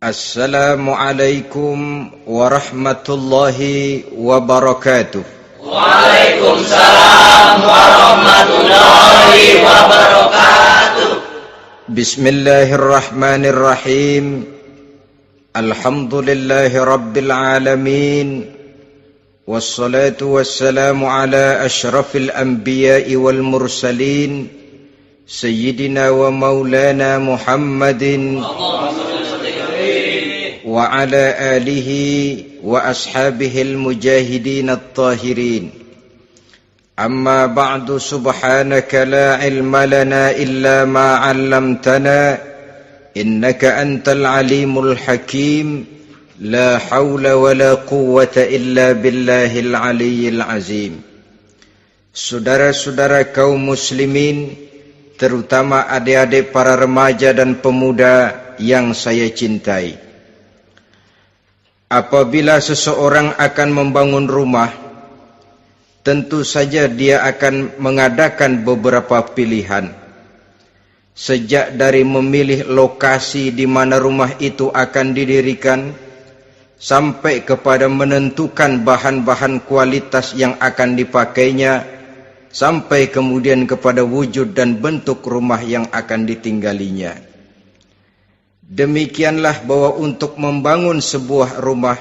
Assalamualaikum warahmatullahi wabarakatuh. Waalaikumsalam warahmatullahi wabarakatuh. Bismillahirrahmanirrahim. Alhamdulillahi rabbil alamin. Wassalatu wassalamu ala ashrafil anbiya'i wal mursalin, Sayyidina wa maulana Muhammadin wa ala alihi wa ashabihil mujahidin at-tahirin. Amma ba'du, subhanaka la ilma lana illa ma 'allamtana innaka antal alimul hakim. La hawla wa la quwwata illa billahil aliyyil azim. Saudara-saudara kaum muslimin, terutama adik-adik para remaja dan pemuda yang saya cintai. Apabila seseorang akan membangun rumah, tentu saja dia akan mengadakan beberapa pilihan. Sejak dari memilih lokasi di mana rumah itu akan didirikan, sampai kepada menentukan bahan-bahan kualitas yang akan dipakainya, sampai kemudian kepada wujud dan bentuk rumah yang akan ditinggalinya. Demikianlah bahwa untuk membangun sebuah rumah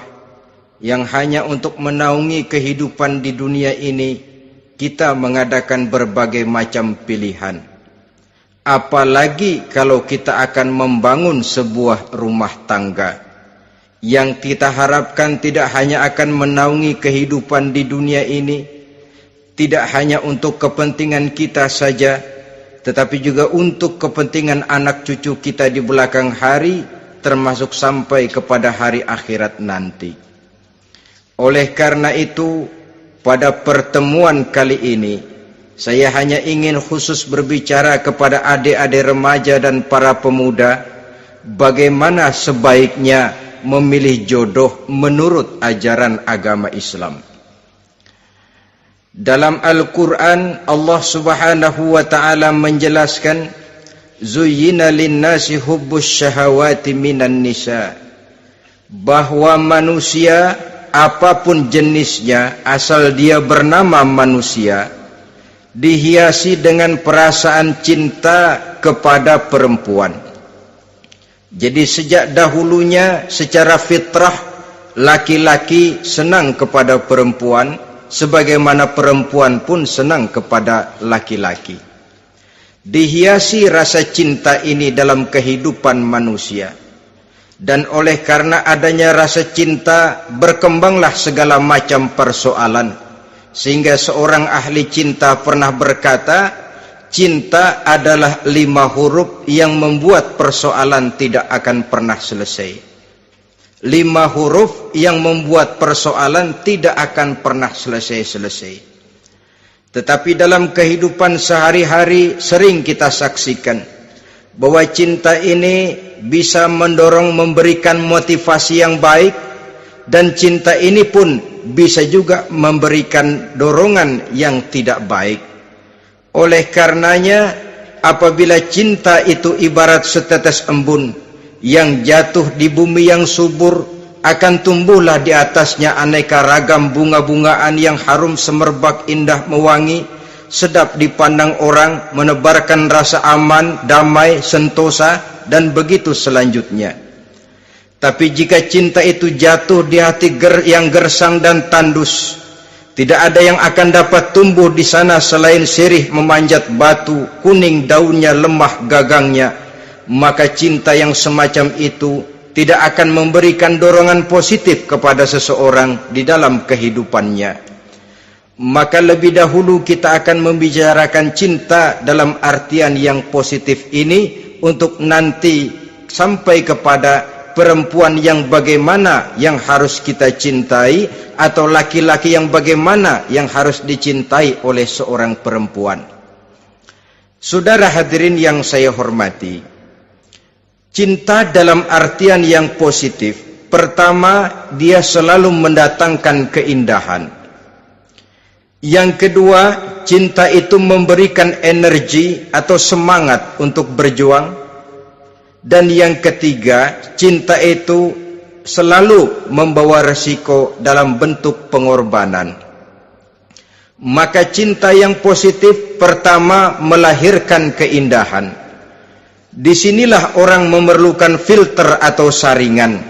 yang hanya untuk menaungi kehidupan di dunia ini, kita mengadakan berbagai macam pilihan. Apalagi kalau kita akan membangun sebuah rumah tangga yang kita harapkan tidak hanya akan menaungi kehidupan di dunia ini, tidak hanya untuk kepentingan kita saja, tetapi juga untuk kepentingan anak cucu kita di belakang hari, termasuk sampai kepada hari akhirat nanti. Oleh karena itu, pada pertemuan kali ini, saya hanya ingin khusus berbicara kepada adik-adik remaja dan para pemuda, bagaimana sebaiknya memilih jodoh menurut ajaran agama Islam. Dalam Al-Quran, Allah subhanahu wa ta'ala menjelaskan, Zuyyina linnasi hubbus syahawati minan nisa, bahwa manusia apapun jenisnya, asal dia bernama manusia, dihiasi dengan perasaan cinta kepada perempuan. Jadi sejak dahulunya secara fitrah, laki-laki senang kepada perempuan, sebagaimana perempuan pun senang kepada laki-laki. Dihiasi rasa cinta ini dalam kehidupan manusia. Dan oleh karena adanya rasa cinta, berkembanglah segala macam persoalan. Sehingga seorang ahli cinta pernah berkata, cinta adalah 5 huruf yang membuat persoalan tidak akan pernah selesai. 5 huruf yang membuat persoalan tidak akan pernah selesai-selesai. Tetapi dalam kehidupan sehari-hari sering kita saksikan bahwa cinta ini bisa mendorong, memberikan motivasi yang baik, dan cinta ini pun bisa juga memberikan dorongan yang tidak baik. Oleh karenanya, apabila cinta itu ibarat setetes embun yang jatuh di bumi yang subur, akan tumbuhlah di atasnya aneka ragam bunga-bungaan yang harum semerbak, indah, mewangi, sedap dipandang orang, menebarkan rasa aman, damai, sentosa, dan begitu selanjutnya. Tapi jika cinta itu jatuh di hati yang gersang dan tandus, tidak ada yang akan dapat tumbuh di sana selain sirih memanjat batu, kuning daunnya, lemah gagangnya, maka cinta yang semacam itu tidak akan memberikan dorongan positif kepada seseorang di dalam kehidupannya. Maka lebih dahulu kita akan membicarakan cinta dalam artian yang positif ini, untuk nanti sampai kepada perempuan yang bagaimana yang harus kita cintai, atau laki-laki yang bagaimana yang harus dicintai oleh seorang perempuan. Saudara hadirin yang saya hormati, cinta dalam artian yang positif, pertama, dia selalu mendatangkan keindahan. Yang kedua, cinta itu memberikan energi atau semangat untuk berjuang. Dan yang ketiga, cinta itu selalu membawa resiko dalam bentuk pengorbanan. Maka cinta yang positif pertama melahirkan keindahan. Disinilah orang memerlukan filter atau saringan.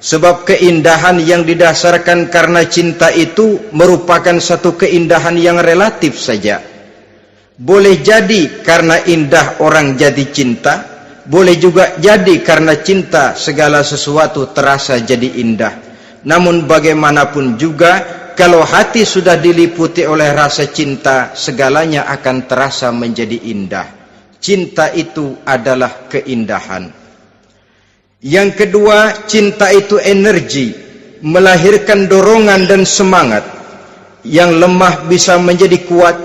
Sebab keindahan yang didasarkan karena cinta itu merupakan satu keindahan yang relatif saja. Boleh jadi karena indah orang jadi cinta, boleh juga jadi karena cinta segala sesuatu terasa jadi indah. Namun bagaimanapun juga, kalau hati sudah diliputi oleh rasa cinta, segalanya akan terasa menjadi indah. Cinta itu adalah keindahan. Yang kedua, cinta itu energi, melahirkan dorongan dan semangat. Yang lemah bisa menjadi kuat,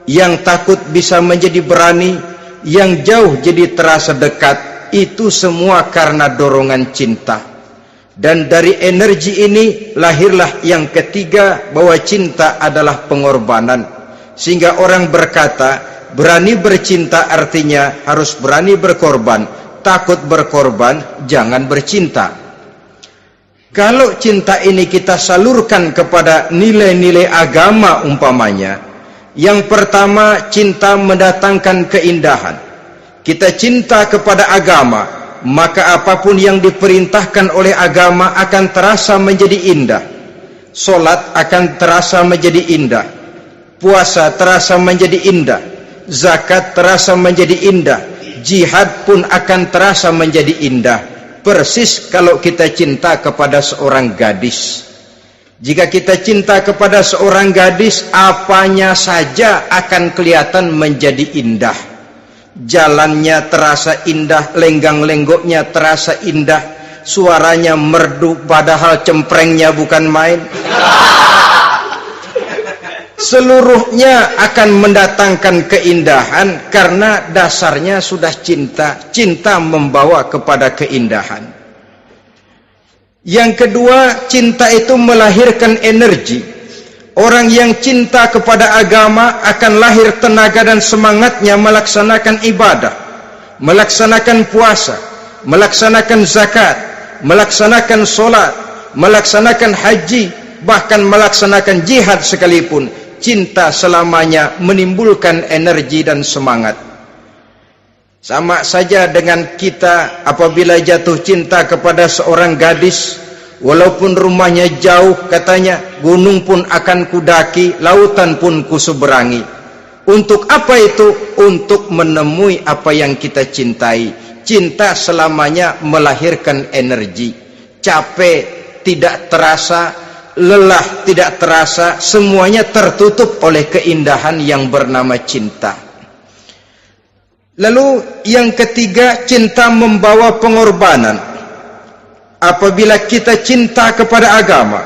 yang takut bisa menjadi berani, yang jauh jadi terasa dekat. Itu semua karena dorongan cinta. Dan dari energi ini lahirlah yang ketiga, bahwa cinta adalah pengorbanan. Sehingga orang berkata, berani bercinta artinya harus berani berkorban. Takut berkorban, jangan bercinta. Kalau cinta ini kita salurkan kepada nilai-nilai agama umpamanya, yang pertama, cinta mendatangkan keindahan. Kita cinta kepada agama, maka apapun yang diperintahkan oleh agama akan terasa menjadi indah. Solat akan terasa menjadi indah, puasa terasa menjadi indah, zakat terasa menjadi indah, jihad pun akan terasa menjadi indah. Persis kalau kita cinta kepada seorang gadis. Jika kita cinta kepada seorang gadis, apanya saja akan kelihatan menjadi indah. Jalannya terasa indah, lenggang-lenggoknya terasa indah, suaranya merdu padahal cemprengnya bukan main. Seluruhnya akan mendatangkan keindahan karena dasarnya sudah cinta. Cinta membawa kepada keindahan. Yang kedua, cinta itu melahirkan energi. Orang yang cinta kepada agama akan lahir tenaga dan semangatnya melaksanakan ibadah, melaksanakan puasa, melaksanakan zakat, melaksanakan solat, melaksanakan haji, bahkan melaksanakan jihad sekalipun. Cinta selamanya menimbulkan energi dan semangat. Sama saja dengan kita apabila jatuh cinta kepada seorang gadis, walaupun rumahnya jauh, katanya, gunung pun akan kudaki, lautan pun kuseberangi. Untuk apa itu? Untuk menemui apa yang kita cintai. Cinta selamanya melahirkan energi. Capek tidak terasa, lelah tidak terasa, semuanya tertutup oleh keindahan yang bernama cinta. Lalu yang ketiga, cinta membawa pengorbanan. Apabila kita cinta kepada agama,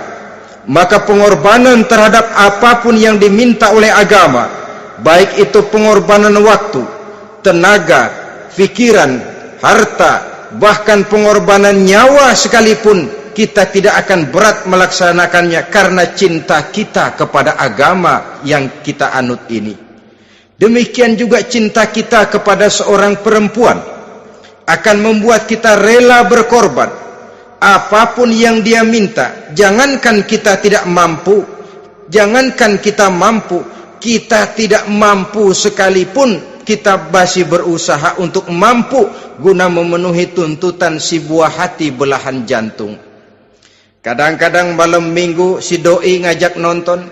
maka pengorbanan terhadap apapun yang diminta oleh agama, baik itu pengorbanan waktu, tenaga, pikiran, harta, bahkan pengorbanan nyawa sekalipun, kita tidak akan berat melaksanakannya karena cinta kita kepada agama yang kita anut ini. Demikian juga cinta kita kepada seorang perempuan akan membuat kita rela berkorban. Apapun yang dia minta, jangankan kita tidak mampu, kita tidak mampu sekalipun, kita masih berusaha untuk mampu guna memenuhi tuntutan si buah hati belahan jantung. Kadang-kadang malam minggu si doi ngajak nonton,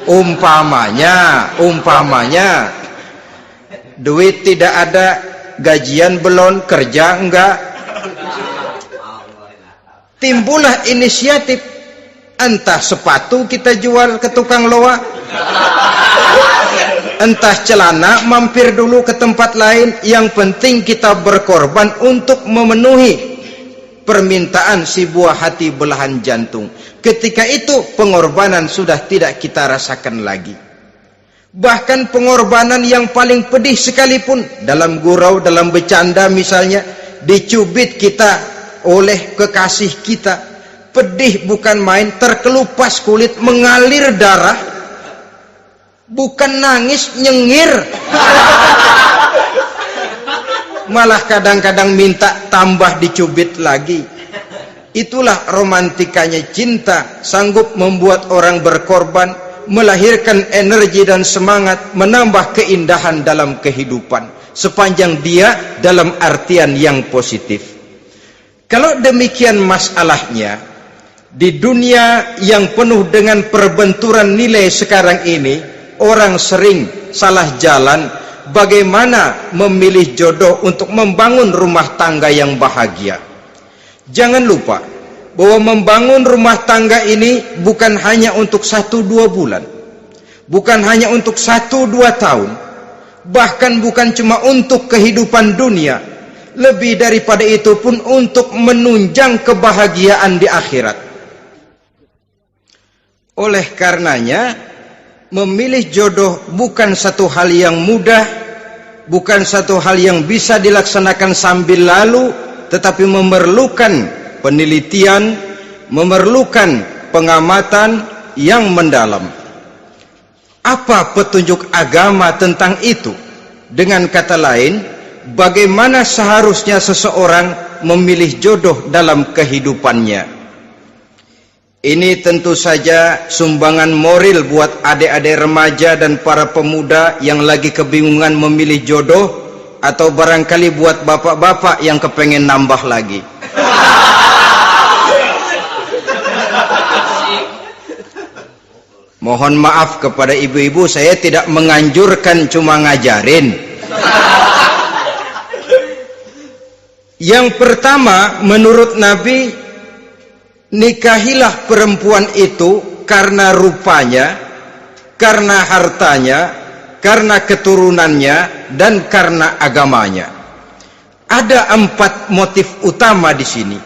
umpamanya duit tidak ada, gajian belum, kerja enggak, timbullah inisiatif, entah sepatu kita jual ke tukang loa, entah celana mampir dulu ke tempat lain, yang penting kita berkorban untuk memenuhi permintaan si buah hati belahan jantung. Ketika itu pengorbanan sudah tidak kita rasakan lagi. Bahkan pengorbanan yang paling pedih sekalipun, dalam gurau, dalam bercanda misalnya, dicubit kita oleh kekasih kita, pedih bukan main, terkelupas kulit, mengalir darah, bukan nangis, nyengir. malah kadang-kadang minta tambah dicubit lagi. Itulah romantikanya cinta, sanggup membuat orang berkorban, melahirkan energi dan semangat, menambah keindahan dalam kehidupan, sepanjang dia dalam artian yang positif. Kalau demikian masalahnya, di dunia yang penuh dengan perbenturan nilai sekarang ini, orang sering salah jalan bagaimana memilih jodoh untuk membangun rumah tangga yang bahagia. Jangan lupa bahwa membangun rumah tangga ini bukan hanya untuk 1-2 bulan, bukan hanya untuk 1-2 tahun, bahkan bukan cuma untuk kehidupan dunia, lebih daripada itu pun untuk menunjang kebahagiaan di akhirat. Oleh karenanya, memilih jodoh bukan satu hal yang mudah, bukan satu hal yang bisa dilaksanakan sambil lalu, tetapi memerlukan penelitian, memerlukan pengamatan yang mendalam. Apa petunjuk agama tentang itu? Dengan kata lain, bagaimana seharusnya seseorang memilih jodoh dalam kehidupannya? Ini tentu saja sumbangan moral buat adik-adik remaja dan para pemuda yang lagi kebingungan memilih jodoh, atau barangkali buat bapak-bapak yang kepengen nambah lagi. Mohon maaf kepada ibu-ibu, saya tidak menganjurkan, cuma ngajarin. Yang pertama, menurut Nabi, nikahilah perempuan itu karena rupanya, karena hartanya, karena keturunannya, dan karena agamanya. Ada 4 motif utama di sini.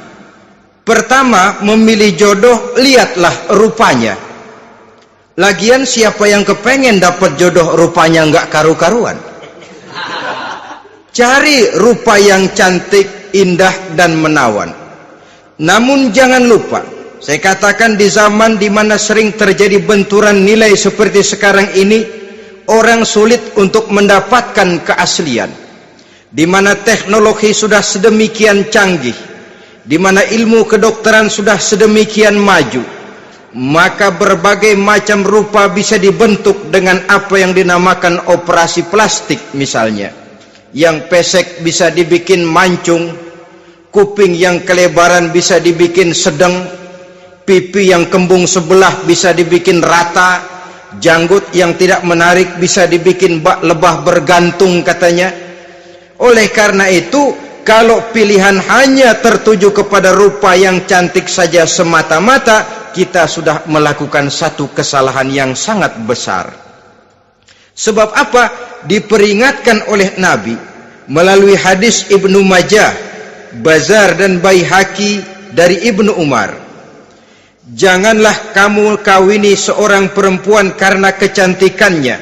Pertama, memilih jodoh, lihatlah rupanya. Lagian siapa yang kepengen dapat jodoh rupanya nggak karu-karuan? Cari rupa yang cantik, indah, dan menawan. Namun jangan lupa, saya katakan di zaman di mana sering terjadi benturan nilai seperti sekarang ini, orang sulit untuk mendapatkan keaslian. Di mana teknologi sudah sedemikian canggih, di mana ilmu kedokteran sudah sedemikian maju, maka berbagai macam rupa bisa dibentuk dengan apa yang dinamakan operasi plastik misalnya. Yang pesek bisa dibikin mancung, kuping yang kelebaran bisa dibikin sedang, pipi yang kembung sebelah bisa dibikin rata, janggut yang tidak menarik bisa dibikin bak lebah bergantung katanya. Oleh karena itu, kalau pilihan hanya tertuju kepada rupa yang cantik saja semata-mata, kita sudah melakukan satu kesalahan yang sangat besar. Sebab apa? Diperingatkan oleh Nabi melalui hadis Ibnu Majah, Bazar dan Baihaqi dari Ibnu Umar. Janganlah kamu kawini seorang perempuan karena kecantikannya,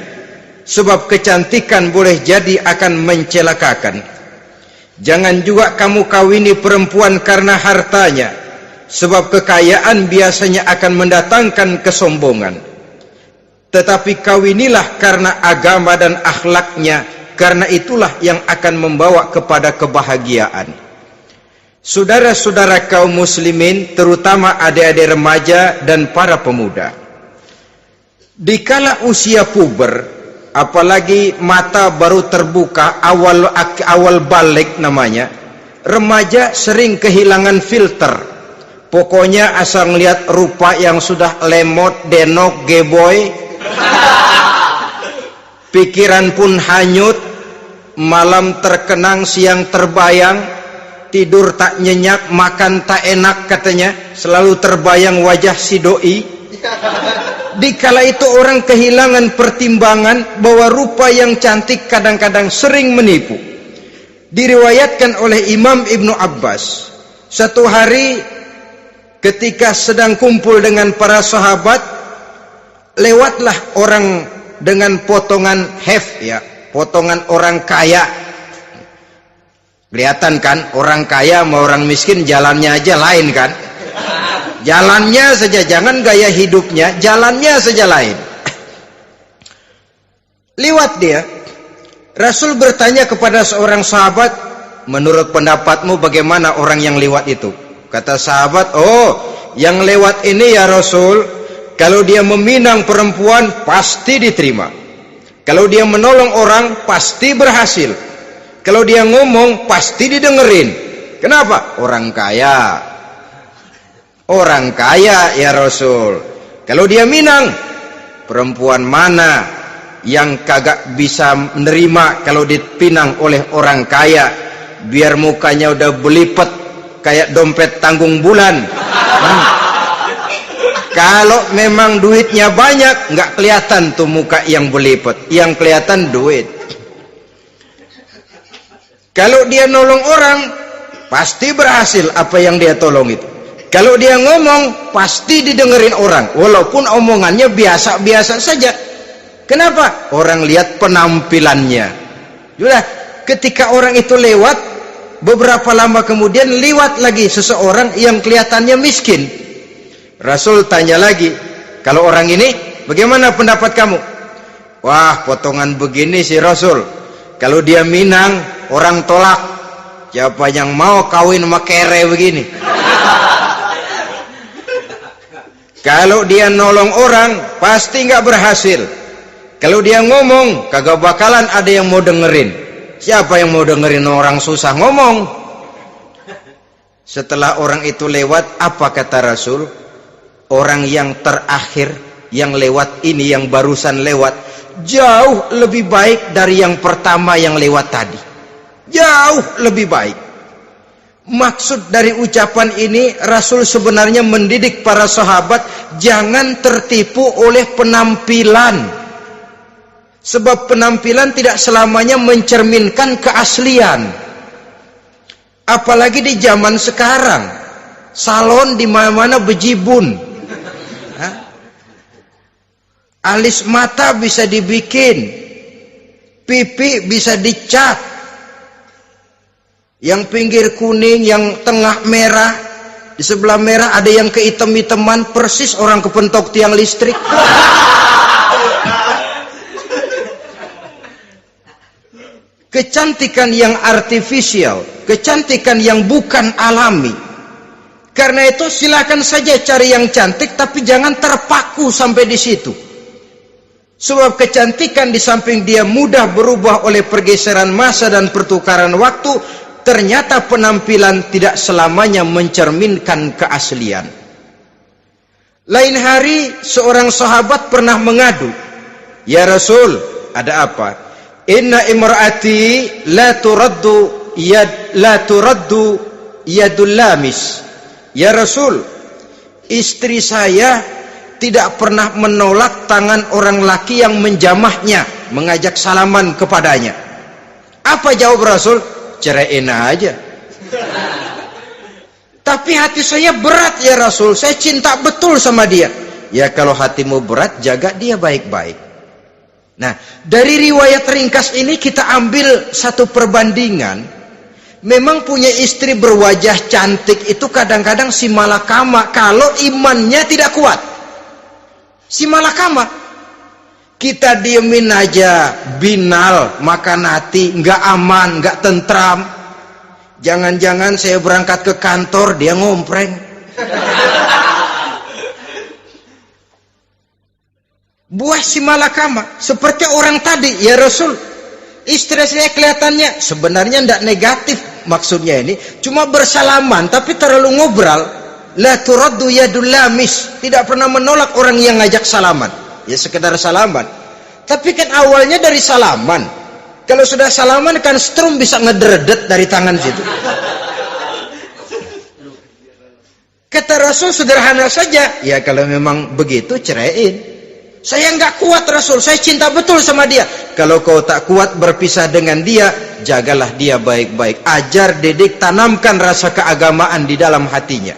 sebab kecantikan boleh jadi akan mencelakakan. Jangan juga kamu kawini perempuan karena hartanya, sebab kekayaan biasanya akan mendatangkan kesombongan. Tetapi kawinilah karena agama dan akhlaknya, karena itulah yang akan membawa kepada kebahagiaan. Saudara-saudara kaum muslimin, terutama adik-adik remaja dan para pemuda, dikala usia puber, apalagi mata baru terbuka, awal balik namanya, remaja sering kehilangan filter. Pokoknya asal ngelihat rupa yang sudah lemot, denok, geboy, pikiran pun hanyut, malam terkenang, siang terbayang, tidur tak nyenyak, makan tak enak katanya, selalu terbayang wajah si doi. Dikala itu orang kehilangan pertimbangan bahwa rupa yang cantik kadang-kadang sering menipu. Diriwayatkan oleh Imam Ibnu Abbas, satu hari ketika sedang kumpul dengan para sahabat, lewatlah orang dengan potongan potongan orang kaya. Kelihatan kan, orang kaya sama orang miskin jalannya aja lain kan? Jalannya saja, jangan gaya hidupnya, jalannya saja lain. Lewat dia, Rasul bertanya kepada seorang sahabat, menurut pendapatmu bagaimana orang yang lewat itu? Kata sahabat, yang lewat ini ya Rasul, kalau dia meminang perempuan pasti diterima. Kalau dia menolong orang pasti berhasil. Kalau dia ngomong pasti didengerin. Kenapa? Orang kaya. Orang kaya ya Rasul. Kalau dia minang, perempuan mana yang kagak bisa menerima kalau dipinang oleh orang kaya? Biar mukanya udah belipet kayak dompet tanggung bulan. Kalau memang duitnya banyak, nggak kelihatan tuh muka yang belipet, yang kelihatan duit. Kalau dia nolong orang, pasti berhasil apa yang dia tolong itu. Kalau dia ngomong, pasti didengerin orang, walaupun omongannya biasa-biasa saja. Kenapa? Orang lihat penampilannya. Sudah, ketika orang itu lewat, beberapa lama kemudian lewat lagi seseorang yang kelihatannya miskin. Rasul tanya lagi, kalau orang ini bagaimana pendapat kamu? Wah, potongan begini sih Rasul, kalau dia minang orang tolak. Siapa yang mau kawin sama kere begini? Kalau dia nolong orang pasti nggak berhasil. Kalau dia ngomong kagak bakalan ada yang mau dengerin. Siapa yang mau dengerin orang susah ngomong? Setelah orang itu lewat, apa kata Rasul? Orang yang terakhir yang lewat ini, yang barusan lewat, jauh lebih baik dari yang pertama yang lewat tadi. Jauh lebih baik. Maksud dari ucapan ini, Rasul sebenarnya mendidik para sahabat jangan tertipu oleh penampilan. Sebab penampilan tidak selamanya mencerminkan keaslian. Apalagi di zaman sekarang, salon di mana-mana bejibun. Alis mata bisa dibikin, pipi bisa dicat, yang pinggir kuning, yang tengah merah, di sebelah merah ada yang kehitam-hitaman, persis orang kepentok tiang listrik. Kecantikan yang artifisial, kecantikan yang bukan alami. Karena itu silakan saja cari yang cantik, tapi jangan terpaku sampai di situ. Sebab kecantikan di samping dia mudah berubah oleh pergeseran masa dan pertukaran waktu, ternyata penampilan tidak selamanya mencerminkan keaslian. Lain hari seorang sahabat pernah mengadu, "Ya Rasul, ada apa? Inna imraati la turaddu yadul lamis." Ya Rasul, istri saya tidak pernah menolak tangan orang laki yang menjamahnya, mengajak salaman kepadanya. Apa jawab Rasul? Ceraiin aja. Tapi hati saya berat ya Rasul, saya cinta betul sama dia. Ya kalau hatimu berat, jaga dia baik-baik. Nah, dari riwayat ringkas ini kita ambil satu perbandingan. Memang punya istri berwajah cantik itu kadang-kadang si malakama kalau imannya tidak kuat. Si malakama. Kita diemin aja, binal, makan hati, nggak aman, nggak tentram. Jangan-jangan saya berangkat ke kantor, dia ngompreng. Buah si malakama seperti orang tadi, ya Rasul, istri saya kelihatannya sebenarnya tidak negatif maksudnya ini, cuma bersalaman tapi terlalu ngobrol. La turaddu yadul lamis, tidak pernah menolak orang yang ngajak salaman, ya sekedar salaman. Tapi kan awalnya dari salaman, kalau sudah salaman kan strum bisa ngederdet dari tangan situ. Kata Rasul sederhana saja, ya kalau memang begitu ceraiin. Saya nggak kuat Rasul, saya cinta betul sama dia. Kalau kau tak kuat berpisah dengan dia, jagalah dia baik-baik. Ajar, didik, tanamkan rasa keagamaan di dalam hatinya.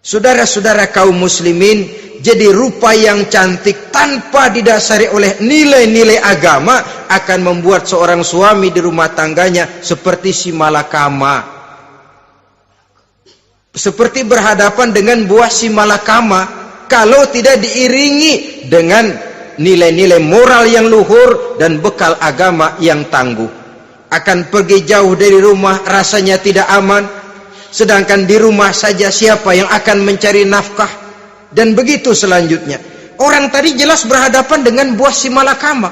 Saudara-saudara kaum muslimin, jadi rupa yang cantik tanpa didasari oleh nilai-nilai agama akan membuat seorang suami di rumah tangganya seperti si malakama. Seperti berhadapan dengan buah si malakama. Kalau tidak diiringi dengan nilai-nilai moral yang luhur dan bekal agama yang tangguh. akan pergi jauh dari rumah rasanya tidak aman, sedangkan di rumah saja siapa yang akan mencari nafkah, dan begitu selanjutnya. Orang tadi jelas berhadapan dengan buah si malakama,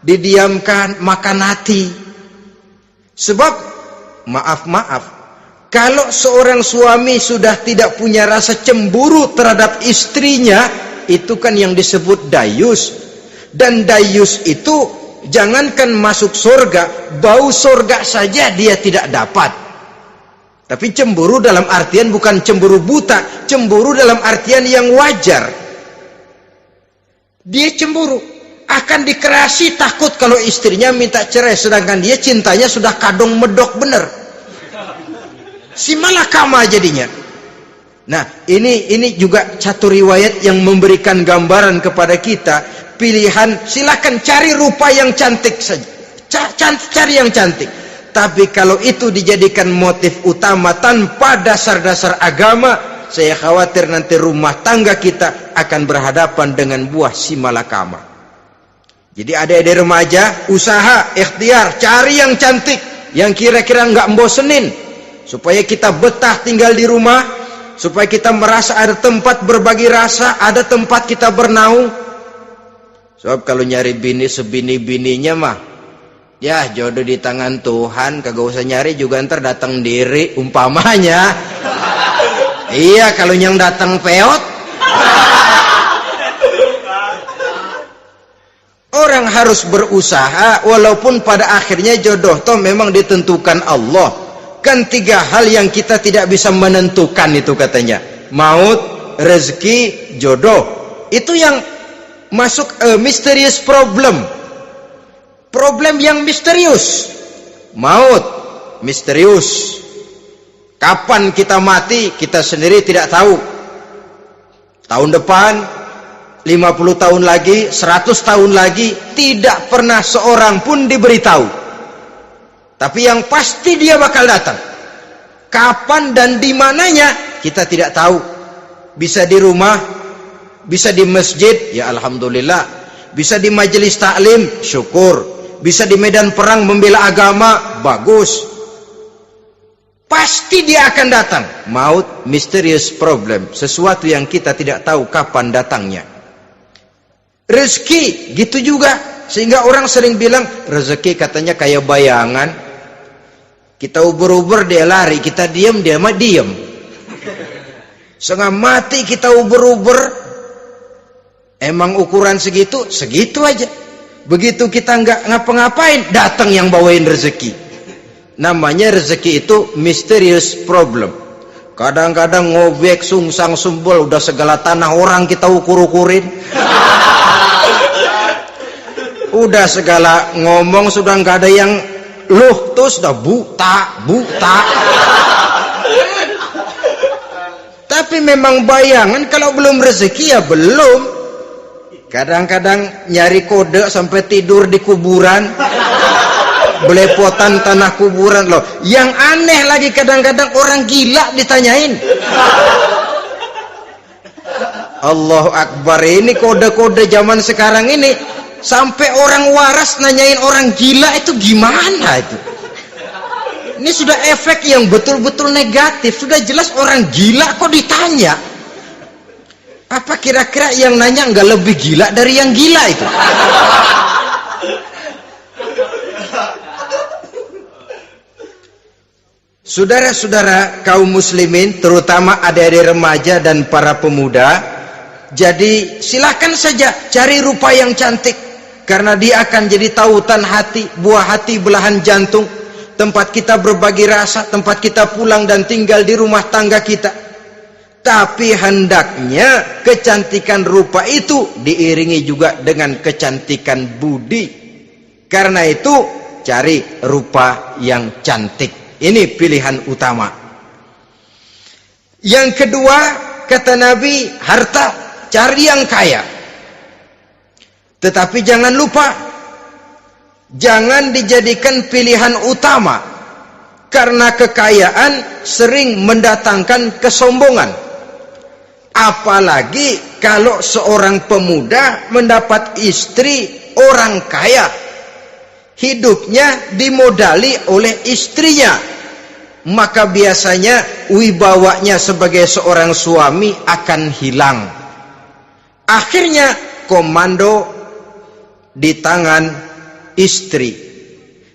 didiamkan, makan hati. Sebab maaf, kalau seorang suami sudah tidak punya rasa cemburu terhadap istrinya, itu kan yang disebut dayus. Dan dayus itu jangankan masuk surga, bau surga saja dia tidak dapat. Tapi cemburu dalam artian bukan cemburu buta, cemburu dalam artian yang wajar. Dia cemburu, akan dikerasi takut kalau istrinya minta cerai, sedangkan dia cintanya sudah kadung medok bener. Si malakama jadinya. Nah, ini juga satu riwayat yang memberikan gambaran kepada kita. Pilihan, silakan cari rupa yang cantik saja, cari yang cantik. Tapi kalau itu dijadikan motif utama tanpa dasar-dasar agama, saya khawatir nanti rumah tangga kita akan berhadapan dengan buah si malakama. Jadi adik-adik remaja, usaha, ikhtiar, cari yang cantik, yang kira-kira nggak membosenin, supaya kita betah tinggal di rumah, supaya kita merasa ada tempat berbagi rasa, ada tempat kita bernaung. Sebab kalau nyari bini sebini-bininya mah, ya jodoh di tangan Tuhan, kagak usah nyari juga ntar datang diri umpamanya. Iya, kalau yang datang peot. Orang harus berusaha, walaupun pada akhirnya jodoh toh memang ditentukan Allah. Kan 3 hal yang kita tidak bisa menentukan itu katanya. Maut, rezeki, jodoh. Itu yang masuk mysterious problem. Problem yang misterius. Maut misterius. Kapan kita mati kita sendiri tidak tahu. Tahun depan, 50 tahun lagi, 100 tahun lagi, tidak pernah seorang pun diberitahu. Tapi yang pasti dia bakal datang. Kapan dan di mananya kita tidak tahu. Bisa di rumah, bisa di masjid, ya alhamdulillah. Bisa di majelis taklim, syukur. Bisa di medan perang membela agama, bagus. Pasti dia akan datang. Maut, mysterious problem, sesuatu yang kita tidak tahu kapan datangnya. Rezeki gitu juga, sehingga orang sering bilang rezeki katanya kayak bayangan. Kita uber-uber dia lari, kita diam dia mah diam. Setengah mati kita uber-uber, emang ukuran segitu aja. Begitu kita nggak ngapa-ngapain, datang yang bawain rezeki. Namanya rezeki itu mysterious problem. Kadang-kadang ngobek, sungsang, sumbul, udah segala tanah orang kita ukur-ukurin. Udah segala ngomong sudah nggak ada yang loh, tuh sudah buta. Tapi memang bayangan, kalau belum rezeki ya belum. Kadang-kadang nyari kode sampai tidur di kuburan, belepotan tanah kuburan loh. Yang aneh lagi kadang-kadang orang gila ditanyain. Allahu Akbar, ini kode-kode zaman sekarang ini sampai orang waras nanyain orang gila, itu gimana itu? Ini sudah efek yang betul-betul negatif. Sudah jelas orang gila kok ditanya. Apa kira-kira yang nanya nggak lebih gila dari yang gila itu? Saudara-saudara kaum muslimin, terutama adik-adik remaja dan para pemuda, jadi silakan saja cari rupa yang cantik, karena dia akan jadi tautan hati, buah hati, belahan jantung, tempat kita berbagi rasa, tempat kita pulang dan tinggal di rumah tangga kita. Tapi hendaknya kecantikan rupa itu diiringi juga dengan kecantikan budi. Karena itu cari rupa yang cantik. Ini pilihan utama. Yang kedua, kata Nabi, harta, cari yang kaya. Tetapi jangan lupa, jangan dijadikan pilihan utama, karena kekayaan sering mendatangkan kesombongan. Apalagi kalau seorang pemuda mendapat istri orang kaya, hidupnya dimodali oleh istrinya, maka biasanya wibawanya sebagai seorang suami akan hilang. Akhirnya komando di tangan istri.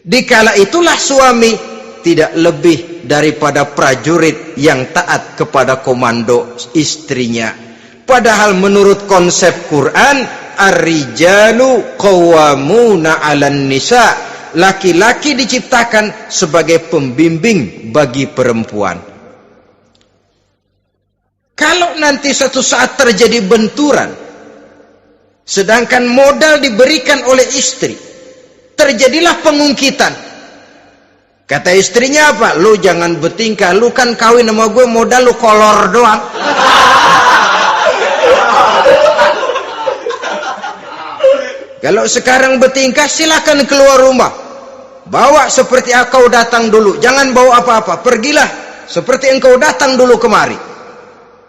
Dikala itulah suami tidak lebih daripada prajurit yang taat kepada komando istrinya. Padahal menurut konsep Quran, ar-rijalu qawwamuna 'alan nisa, laki-laki diciptakan sebagai pembimbing bagi perempuan. Kalau nanti suatu saat terjadi benturan, sedangkan modal diberikan oleh istri, terjadilah pengungkitan. Kata istrinya apa? Lu jangan bertingkah, lu kan kawin sama gue, modal lu kolor doang. Kalau sekarang bertingkah, silakan keluar rumah. Bawa seperti engkau datang dulu, jangan bawa apa-apa. Pergilah seperti engkau datang dulu kemari.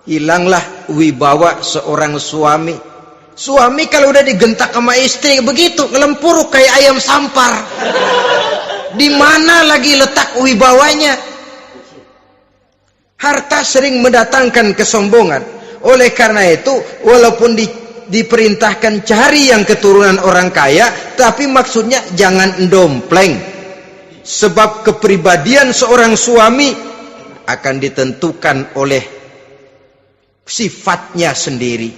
Hilanglah wibawa seorang suami. Suami kalau udah digentak sama istri begitu, ngelempuruk kayak ayam sampar. Di mana lagi letak wibawanya? Harta sering mendatangkan kesombongan. Oleh karena itu, walaupun diperintahkan cari yang keturunan orang kaya, tapi maksudnya jangan dompleng. Sebab kepribadian seorang suami akan ditentukan oleh sifatnya sendiri.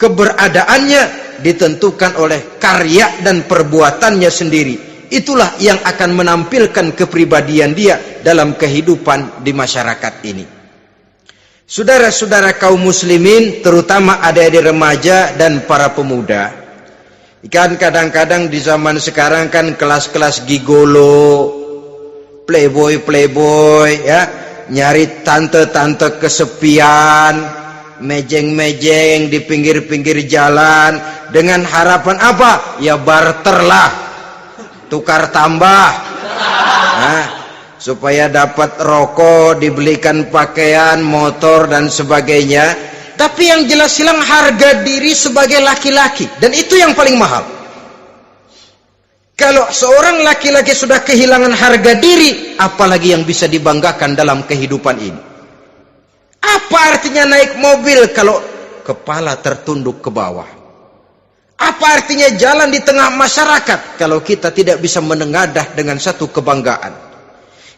Keberadaannya ditentukan oleh karya dan perbuatannya sendiri. Itulah yang akan menampilkan kepribadian dia dalam kehidupan di masyarakat ini. Saudara-saudara kaum muslimin, terutama adik-adik remaja dan para pemuda, kan kadang-kadang di zaman sekarang kan kelas-kelas gigolo, playboy ya, nyari tante-tante kesepian, mejeng-mejeng di pinggir-pinggir jalan dengan harapan apa? Ya barter lah, tukar tambah. Nah, supaya dapat rokok, dibelikan pakaian, motor dan sebagainya. Tapi yang jelas hilang harga diri sebagai laki-laki, dan itu yang paling mahal. Kalau seorang laki-laki sudah kehilangan harga diri, apalagi yang bisa dibanggakan dalam kehidupan ini? Apa artinya naik mobil kalau kepala tertunduk ke bawah? Apa artinya jalan di tengah masyarakat kalau kita tidak bisa menengadah dengan satu kebanggaan?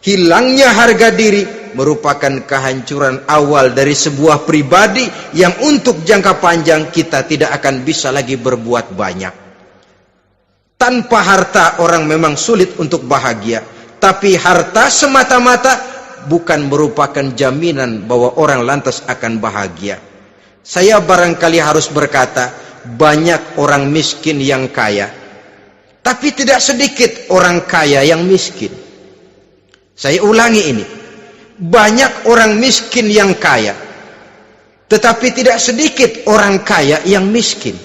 Hilangnya harga diri merupakan kehancuran awal dari sebuah pribadi yang untuk jangka panjang kita tidak akan bisa lagi berbuat banyak. Tanpa harta orang memang sulit untuk bahagia, tapi harta semata-mata bukan merupakan jaminan bahwa orang lantas akan bahagia. Saya barangkali harus berkata, banyak orang miskin yang kaya, tapi tidak sedikit orang kaya yang miskin. Saya ulangi ini, banyak orang miskin yang kaya, tetapi tidak sedikit orang kaya yang miskin.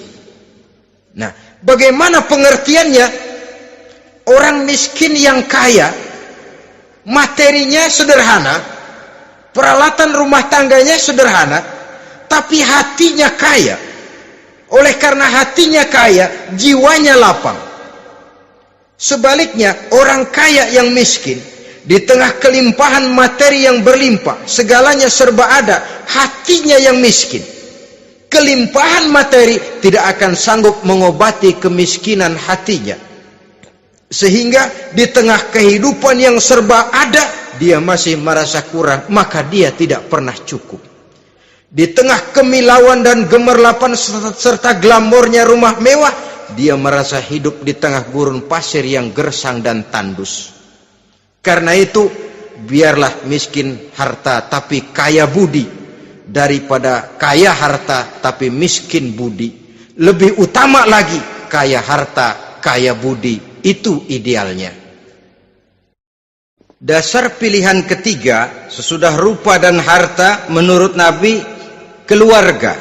Nah, bagaimana pengertiannya? Orang miskin yang kaya, materinya sederhana, peralatan rumah tangganya sederhana, tapi hatinya kaya. Oleh karena hatinya kaya, jiwanya lapang. Sebaliknya, orang kaya yang miskin, di tengah kelimpahan materi yang berlimpah, segalanya serba ada, hatinya yang miskin. Kelimpahan materi tidak akan sanggup mengobati kemiskinan hatinya. Sehingga di tengah kehidupan yang serba ada, dia masih merasa kurang, maka dia tidak pernah cukup. Di tengah kemilauan dan gemerlapan serta glamornya rumah mewah, dia merasa hidup di tengah gurun pasir yang gersang dan tandus. Karena itu, biarlah miskin harta tapi kaya budi, daripada kaya harta tapi miskin budi. Lebih utama lagi kaya harta, kaya budi. Itu idealnya. Dasar pilihan ketiga sesudah rupa dan harta menurut Nabi, keluarga.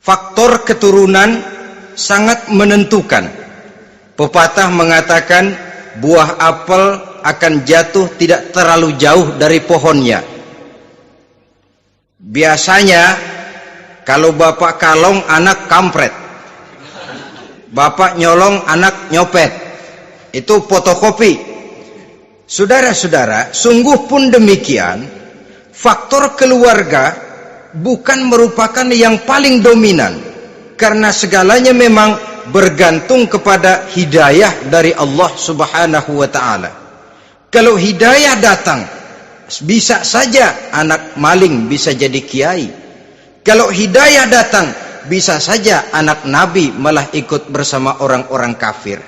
Faktor keturunan sangat menentukan. Pepatah mengatakan, buah apel akan jatuh tidak terlalu jauh dari pohonnya. Biasanya kalau bapak kalong, anak kampret. bapak nyolong, anak nyopet. Itu fotokopi. Saudara-saudara, sungguh pun demikian, faktor keluarga bukan merupakan yang paling dominan, karena segalanya memang bergantung kepada hidayah dari Allah Subhanahu wa ta'ala. Kalau hidayah datang, bisa saja anak maling bisa jadi kiai. Kalau hidayah datang, bisa saja anak nabi malah ikut bersama orang-orang kafir.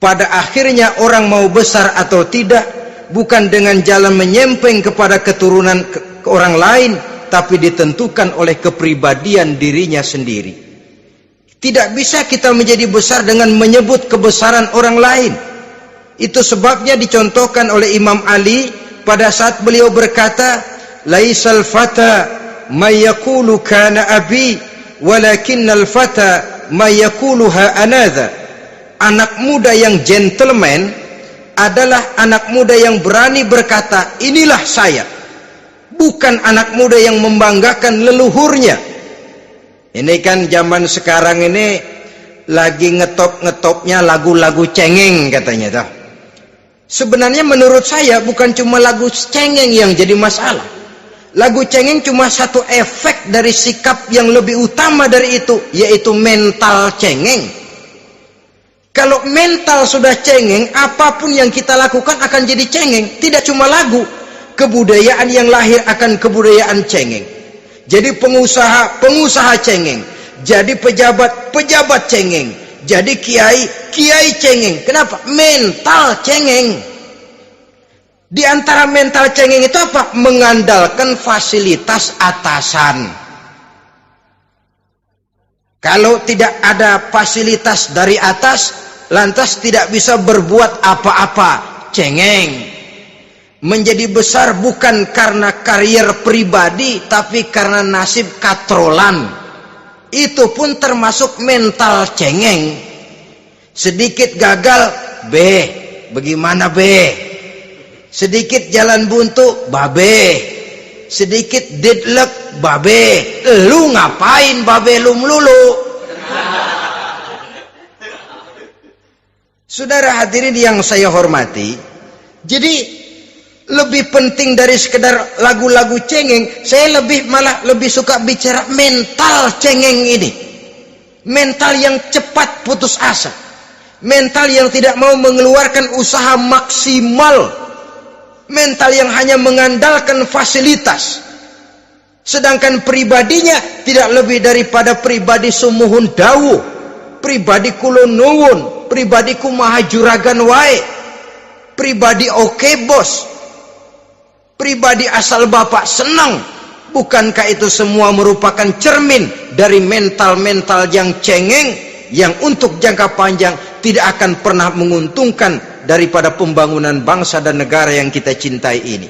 Pada akhirnya orang mau besar atau tidak bukan dengan jalan menyempeng kepada keturunan orang lain, tapi ditentukan oleh kepribadian dirinya sendiri. Tidak bisa kita menjadi besar dengan menyebut kebesaran orang lain. Itu sebabnya dicontohkan oleh Imam Ali pada saat beliau berkata, laisal fata may yaqulu kana abi walakinnal fata may yaquluha anadha. Anak muda yang gentleman adalah anak muda yang berani berkata, inilah saya. Bukan anak muda yang membanggakan leluhurnya. Ini kan zaman sekarang ini lagi ngetop-ngetopnya lagu-lagu cengeng katanya. Sebenarnya menurut saya bukan cuma lagu cengeng yang jadi masalah. Lagu cengeng cuma satu efek dari sikap yang lebih utama dari itu, yaitu mental cengeng. Kalau mental sudah cengeng, apapun yang kita lakukan akan jadi cengeng. Tidak cuma lagu, kebudayaan yang lahir akan kebudayaan cengeng. Jadi pengusaha cengeng, jadi pejabat cengeng, jadi kiai cengeng. Kenapa? Mental cengeng. Di antara mental cengeng itu apa? Mengandalkan fasilitas atasan. Kalau tidak ada fasilitas dari atas, lantas tidak bisa berbuat apa-apa, cengeng. Menjadi besar bukan karena karier pribadi, tapi karena nasib katrolan. Itu pun termasuk mental cengeng. Sedikit gagal, bagaimana sedikit jalan buntu, sedikit deadlock, lu ngapain lu melulu? Saudara hadirin yang saya hormati, jadi lebih penting dari sekedar lagu-lagu cengeng, saya malah lebih suka bicara mental cengeng ini. Mental yang cepat putus asa, mental yang tidak mau mengeluarkan usaha maksimal, mental yang hanya mengandalkan fasilitas. Sedangkan pribadinya tidak lebih daripada pribadi sumuhun dawu, pribadi kulon nuwun, pribadi kumaha juragan wae, pribadi oke bos, pribadi asal bapak senang. Bukankah itu semua merupakan cermin dari mental-mental yang cengeng, yang untuk jangka panjang tidak akan pernah menguntungkan daripada pembangunan bangsa dan negara yang kita cintai ini.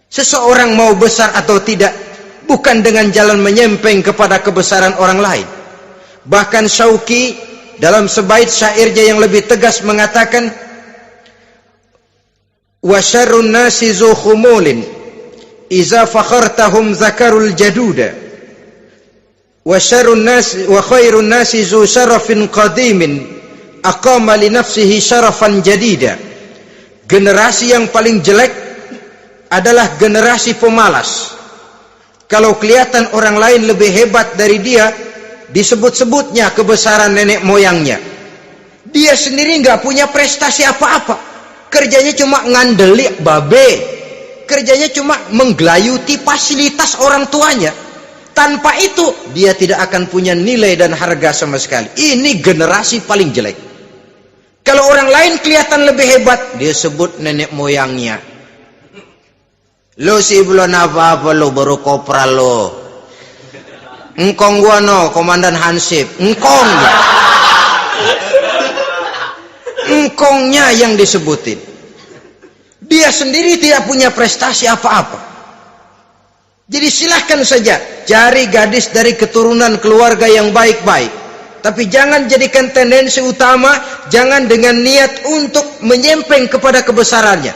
Seseorang mau besar atau tidak bukan dengan jalan menyempeng kepada kebesaran orang lain. Bahkan Syauqi dalam sebait syairnya yang lebih tegas mengatakan, wa syarrun nasi zu khumulin iza fakhartahum zakarul jaduda wa syarrun nasi wa khairun nasi zu syarafin qadimin aqama li nafsihi syarafan jadida. Generasi yang paling jelek adalah generasi pemalas. Kalau kelihatan orang lain lebih hebat dari dia, disebut-sebutnya kebesaran nenek moyangnya. Dia sendiri nggak punya prestasi apa-apa. Kerjanya cuma ngandeli kerjanya cuma menggelayuti fasilitas orang tuanya. Tanpa itu dia tidak akan punya nilai dan harga sama sekali. Ini generasi paling jelek. Kalau orang lain kelihatan lebih hebat, dia sebut nenek moyangnya. Lo sih belum apa-apa, lo baru kopral lo. Engkong gua no, komandan Hansip. Engkongnya yang disebutin. Dia sendiri tidak punya prestasi apa-apa. Jadi silahkan saja cari gadis dari keturunan keluarga yang baik-baik. Tapi jangan jadikan tendensi utama, jangan dengan niat untuk menyempeng kepada kebesarannya.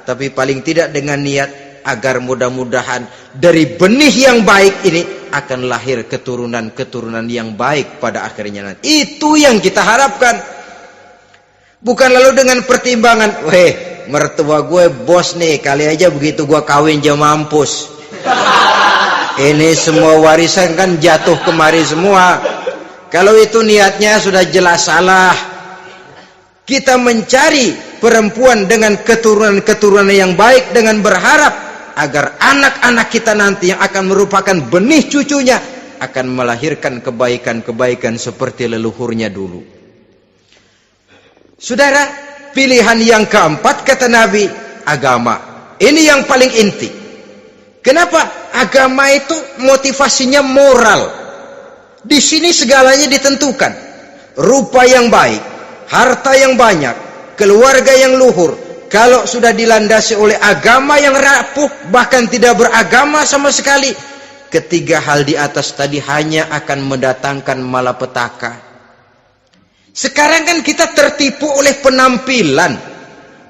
Tapi paling tidak dengan niat agar mudah-mudahan dari benih yang baik ini akan lahir keturunan-keturunan yang baik pada akhirnya nanti. Itu yang kita harapkan. Bukan lalu dengan pertimbangan, weh, mertua gue bos nih, kali aja begitu gue kawin dia mampus. Ini semua warisan kan jatuh kemari semua. Kalau itu niatnya sudah jelas salah. Kita mencari perempuan dengan keturunan-keturunan yang baik dengan berharap agar anak-anak kita nanti yang akan merupakan benih cucunya akan melahirkan kebaikan-kebaikan seperti leluhurnya dulu. Saudara, pilihan yang keempat kata Nabi, agama. Ini yang paling inti. Kenapa? Agama itu motivasinya moral. Di sini segalanya ditentukan. Rupa yang baik, harta yang banyak, keluarga yang luhur. Kalau sudah dilandasi oleh agama yang rapuh, bahkan tidak beragama sama sekali, ketiga hal di atas tadi hanya akan mendatangkan malapetaka. Sekarang kan kita tertipu oleh penampilan,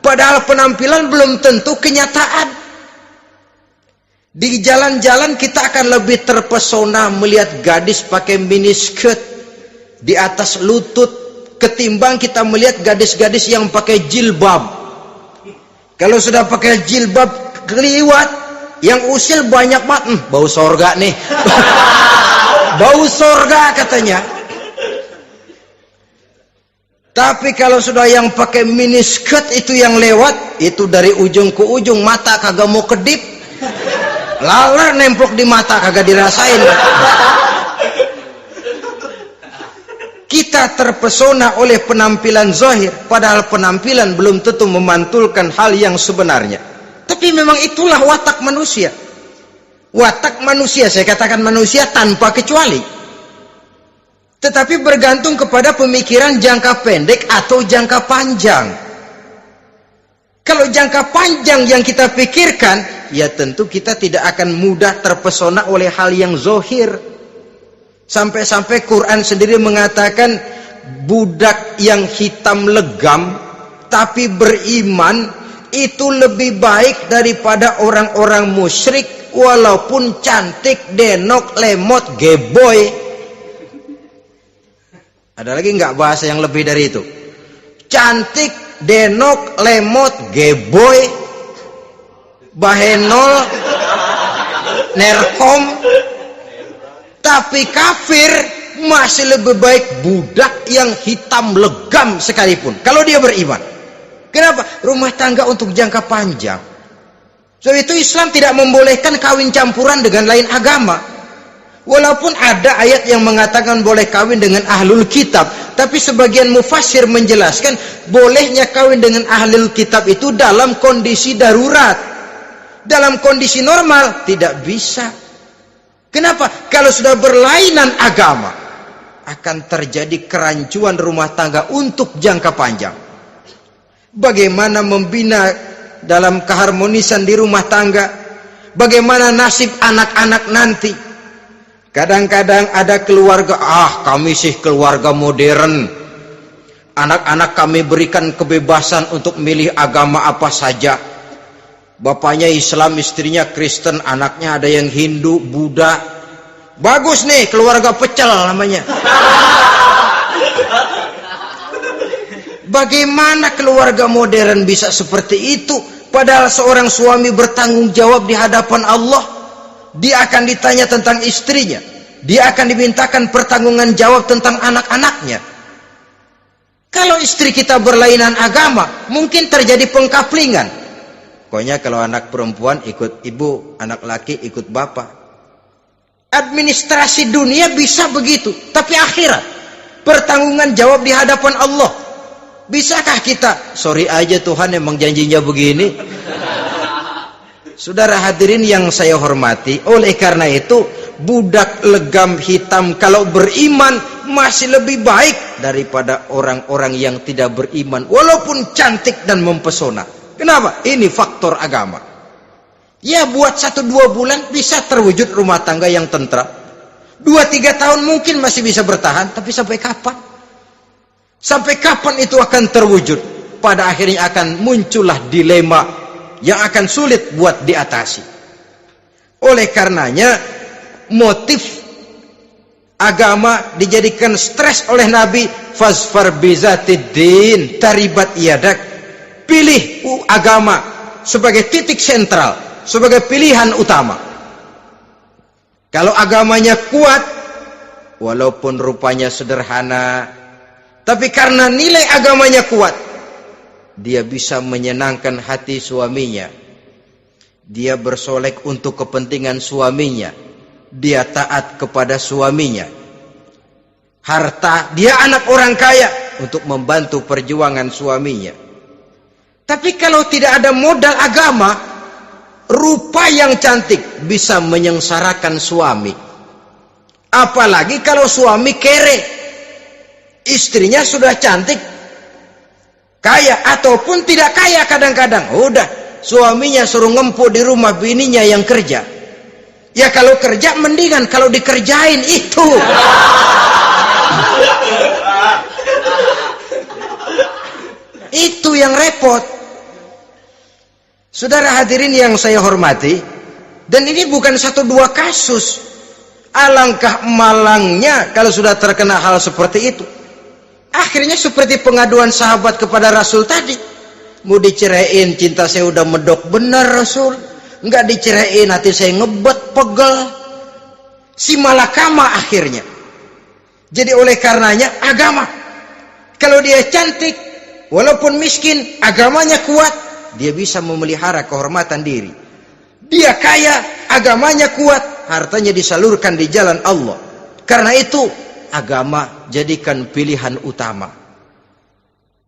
padahal penampilan belum tentu kenyataan. Di jalan-jalan kita akan lebih terpesona melihat gadis pakai miniskirt di atas lutut ketimbang kita melihat gadis-gadis yang pakai jilbab. Kalau sudah pakai jilbab keliwat, yang usil banyak banget, bau sorga nih. Bau sorga katanya. Tapi kalau sudah yang pakai miniskirt itu yang lewat, itu dari ujung ke ujung mata kagak mau kedip, laler nemplok di mata kagak dirasain. Kita terpesona oleh penampilan zahir, padahal penampilan belum tentu memantulkan hal yang sebenarnya. Tapi memang itulah watak manusia. Watak manusia, saya katakan manusia tanpa kecuali. Tetapi bergantung kepada pemikiran jangka pendek atau jangka panjang. Kalau jangka panjang yang kita pikirkan, ya tentu kita tidak akan mudah terpesona oleh hal yang zahir. Sampai-sampai Quran sendiri mengatakan budak yang hitam legam tapi beriman itu lebih baik daripada orang-orang musyrik walaupun cantik, denok, lemot, geboy. Ada lagi nggak bahasa yang lebih dari itu? Cantik, denok, lemot, geboy, bahenol, nerkom, tapi kafir masih lebih baik budak yang hitam legam sekalipun kalau dia beriman. Kenapa? Rumah tangga untuk jangka panjang. Sebab itu Islam tidak membolehkan kawin campuran dengan lain agama. Walaupun ada ayat yang mengatakan boleh kawin dengan ahlul kitab, tapi sebagian mufassir menjelaskan bolehnya kawin dengan ahlul kitab itu dalam kondisi darurat. Dalam kondisi normal tidak bisa. Kenapa? Kalau sudah berlainan agama, akan terjadi kerancuan rumah tangga untuk jangka panjang. Bagaimana membina dalam keharmonisan di rumah tangga? Bagaimana nasib anak-anak nanti? Kadang-kadang ada keluarga, kami sih keluarga modern. Anak-anak kami berikan kebebasan untuk milih agama apa saja. Bapaknya Islam, istrinya Kristen, anaknya ada yang Hindu, Buddha. Bagus nih, keluarga pecel namanya. Bagaimana keluarga modern bisa seperti itu? Padahal seorang suami bertanggung jawab di hadapan Allah. Dia akan ditanya tentang istrinya. Dia akan dimintakan pertanggungan jawab tentang anak-anaknya. Kalau istri kita berlainan agama, mungkin terjadi pengkaplingan. Pokoknya kalau anak perempuan ikut ibu, anak laki ikut bapak. Administrasi dunia bisa begitu, tapi akhirat, pertanggungan jawab di hadapan Allah. Bisakah kita? Sorry aja Tuhan, emang janjinya begini. Saudara hadirin yang saya hormati, oleh karena itu budak legam hitam kalau beriman masih lebih baik daripada orang-orang yang tidak beriman walaupun cantik dan mempesona. Kenapa? Ini faktor agama. Ya buat 1-2 bulan bisa terwujud rumah tangga yang tentram. 2-3 tahun mungkin masih bisa bertahan, tapi sampai kapan? Sampai kapan itu akan terwujud? Pada akhirnya akan muncullah dilema yang akan sulit buat diatasi. Oleh karenanya motif Agama dijadikan stres oleh Nabi. Fazfar bizatiddin taribat yadak. Pilih agama sebagai titik sentral, sebagai pilihan utama. Kalau agamanya kuat, walaupun rupanya sederhana, tapi karena nilai agamanya kuat, dia bisa menyenangkan hati suaminya. Dia bersolek untuk kepentingan suaminya. Dia taat kepada suaminya. Harta, dia anak orang kaya untuk membantu perjuangan suaminya. Tapi kalau tidak ada modal agama, rupa yang cantik bisa menyengsarakan suami. Apalagi kalau suami kere, istrinya sudah cantik, kaya ataupun tidak kaya kadang-kadang, udah suaminya suruh ngempuk di rumah, bininya yang kerja. Ya kalau kerja mendingan kalau dikerjain itu. Itu yang repot. Saudara hadirin yang saya hormati, dan ini bukan satu dua kasus. Alangkah malangnya kalau sudah terkena hal seperti itu. Akhirnya seperti pengaduan sahabat kepada Rasul tadi. Mau diceraiin, cinta saya udah medok benar Rasul. Enggak diceraiin, hati saya ngebet, pegel. Si malakama akhirnya. Jadi oleh karenanya agama. Kalau dia cantik, walaupun miskin, agamanya kuat, dia bisa memelihara kehormatan diri. Dia kaya, agamanya kuat, hartanya disalurkan di jalan Allah. Karena itu agama jadikan pilihan utama.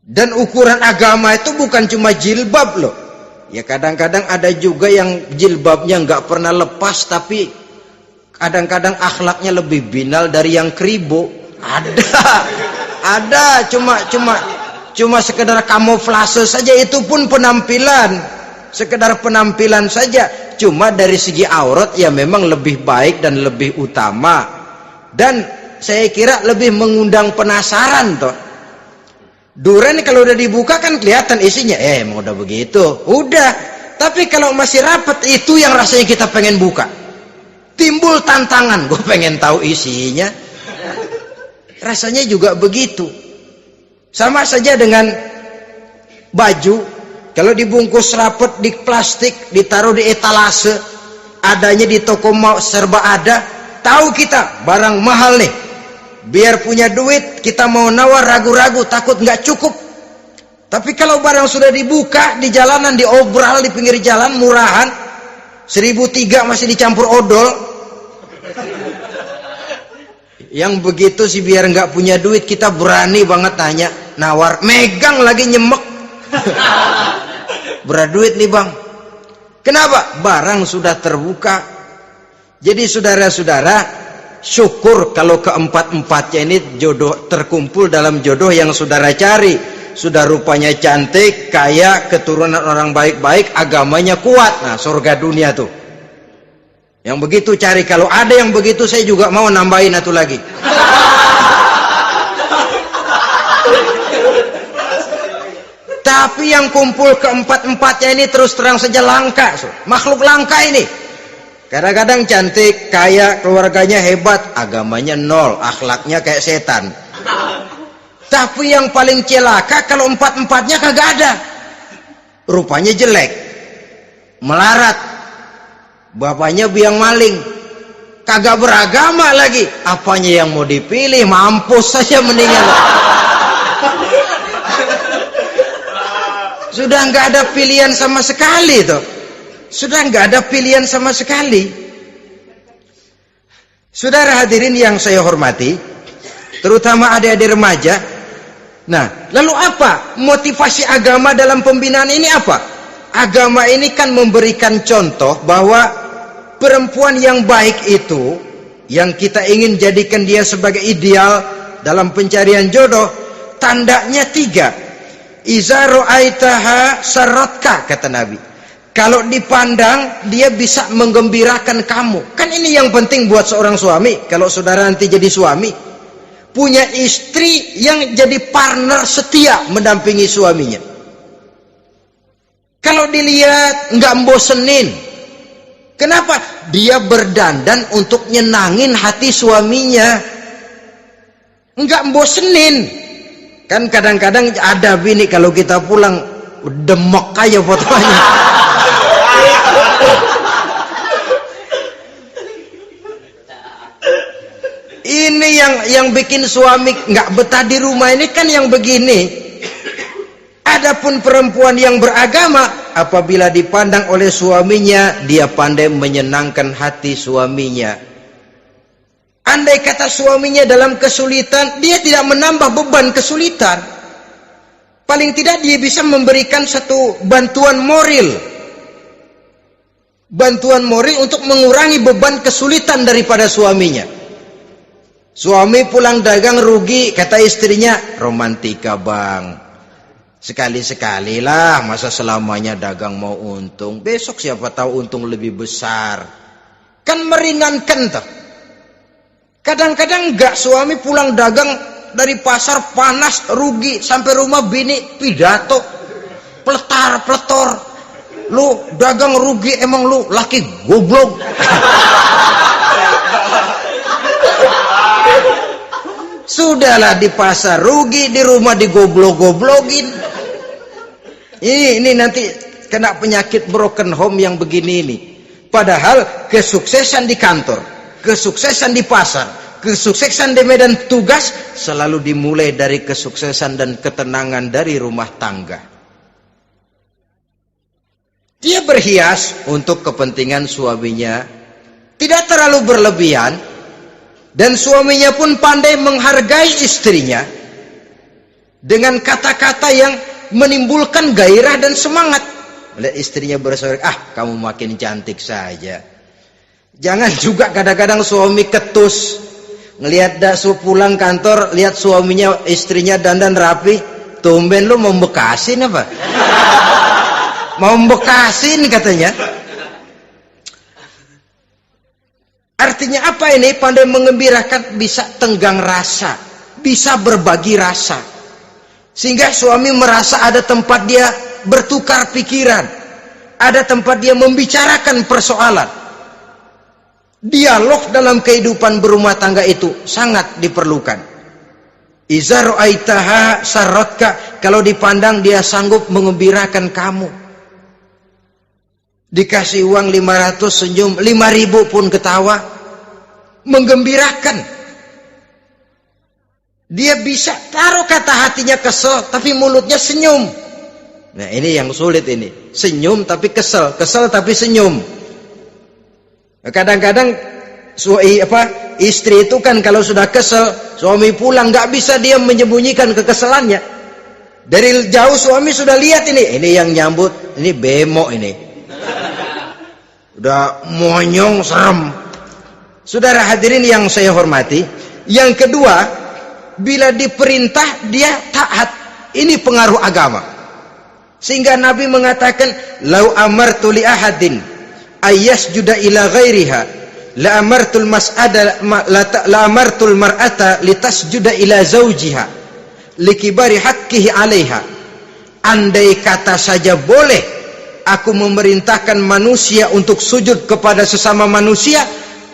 Dan ukuran agama itu bukan cuma jilbab loh. Ya kadang-kadang ada juga yang jilbabnya nggak pernah lepas, tapi kadang-kadang akhlaknya lebih binal dari yang kribo. Ada cuma sekedar kamuflase saja, itu pun penampilan, sekedar penampilan saja. Cuma dari segi aurat ya memang lebih baik dan lebih utama, dan saya kira lebih mengundang penasaran toh. Duren kalau udah dibuka kan kelihatan isinya, emang udah begitu, udah. Tapi kalau masih rapat, itu yang rasanya kita pengen buka. Timbul tantangan, gue pengen tahu isinya. Rasanya juga begitu. Sama saja dengan baju, kalau dibungkus rapat di plastik, ditaruh di etalase, adanya di toko mau serba ada, tahu kita barang mahal nih. Biar punya duit, kita mau nawar ragu-ragu, takut nggak cukup. Tapi kalau barang sudah dibuka di jalanan, diobral di pinggir jalan, murahan, 1.003 masih dicampur odol. Yang begitu sih biar nggak punya duit, kita berani banget tanya, nawar, megang lagi nyemek. Berat duit nih bang. Kenapa? Barang sudah terbuka. Jadi saudara-saudara, syukur kalau keempat-empatnya ini jodoh terkumpul dalam jodoh yang saudara cari. Sudah rupanya cantik, kaya, keturunan orang baik-baik, agamanya kuat. Nah, surga dunia tuh. Yang begitu cari. Kalau ada yang begitu, saya juga mau nambahin satu lagi. Tapi yang kumpul keempat-empatnya ini terus terang saja langka. Makhluk langka ini. Kadang-kadang cantik, kaya, keluarganya hebat, agamanya nol, akhlaknya kayak setan. Tapi yang paling celaka kalau empat-empatnya kagak ada. Rupanya jelek, melarat, bapaknya biang maling, kagak beragama lagi. Apanya yang mau dipilih? Mampus saja mendingan. Sudah nggak ada pilihan sama sekali tuh. Sudah nggak ada pilihan sama sekali. Saudara hadirin yang saya hormati, terutama adik-adik remaja. Nah, lalu apa motivasi agama dalam pembinaan ini apa? Agama ini kan memberikan contoh bahwa perempuan yang baik itu, yang kita ingin jadikan dia sebagai ideal dalam pencarian jodoh, tandanya 3. Iza ra'aitaha saratka, kata Nabi. Kalau dipandang, dia bisa menggembirakan kamu. Kan ini yang penting buat seorang suami. Kalau saudara nanti jadi suami, punya istri yang jadi partner setia mendampingi suaminya. Kalau dilihat nggak bosenin. Kenapa? Dia berdandan untuk nyenangin hati suaminya. Enggak bosenin. Kan kadang-kadang ada bini kalau kita pulang demek aja fotonya. Ini yang bikin suami nggak betah di rumah ini kan yang begini. Adapun perempuan yang beragama, apabila dipandang oleh suaminya, dia pandai menyenangkan hati suaminya. Andai kata suaminya dalam kesulitan, dia tidak menambah beban kesulitan. Paling tidak dia bisa memberikan satu bantuan moral. Bantuan moral untuk mengurangi beban kesulitan daripada suaminya. Suami pulang dagang rugi, kata istrinya, romantika bang. Sekali-sekali lah, masa selamanya dagang mau untung. Besok siapa tahu untung lebih besar. Kan meringankan tuh. Kadang-kadang enggak, suami pulang dagang dari pasar panas, rugi, sampai rumah bini pidato, pletar-pletor. Lu dagang rugi, emang lu laki goblok. Sudahlah, di pasar rugi, di rumah digoblok-goblokin. Ini nanti kena penyakit broken home yang begini ini. Padahal kesuksesan di kantor, kesuksesan di pasar, kesuksesan di medan tugas selalu dimulai dari kesuksesan dan ketenangan dari rumah tangga. Dia berhias untuk kepentingan suaminya, tidak terlalu berlebihan, dan suaminya pun pandai menghargai istrinya dengan kata-kata yang menimbulkan gairah dan semangat. Lihat istrinya bersorak, kamu makin cantik saja. Jangan juga kadang-kadang suami ketus, ngelihat daksu pulang kantor, lihat suaminya, istrinya dandan rapi, tumben lu mau bekasin apa? Mau bekasin katanya. Artinya apa ini? Pandai mengembirakan, bisa tenggang rasa, bisa berbagi rasa. Sehingga suami merasa ada tempat dia bertukar pikiran, ada tempat dia membicarakan persoalan. Dialog dalam kehidupan berumah tangga itu sangat diperlukan. Iza ra'aitaha sarratka, kalau dipandang dia sanggup mengembirakan kamu. Dikasih uang 500 senyum, 5.000 pun ketawa, menggembirakan. Dia bisa taruh kata hatinya kesel, tapi mulutnya senyum. Nah ini yang sulit ini. Senyum tapi kesel, kesel tapi senyum. Kadang-kadang istri itu kan kalau sudah kesel, suami pulang nggak bisa dia menyembunyikan kekesalannya. Dari jauh suami sudah lihat ini yang nyambut, ini bemo ini. Udah monyong serem. Saudara hadirin yang saya hormati, yang kedua, bila diperintah dia taat. Ini pengaruh agama. Sehingga Nabi mengatakan, "Lau amartu li ahadin ayyasjuda ila ghairiha, la amartul mar'ata litasjuda ila zawjiha likibari haqqihi 'alaiha." Andai kata saja boleh aku memerintahkan manusia untuk sujud kepada sesama manusia,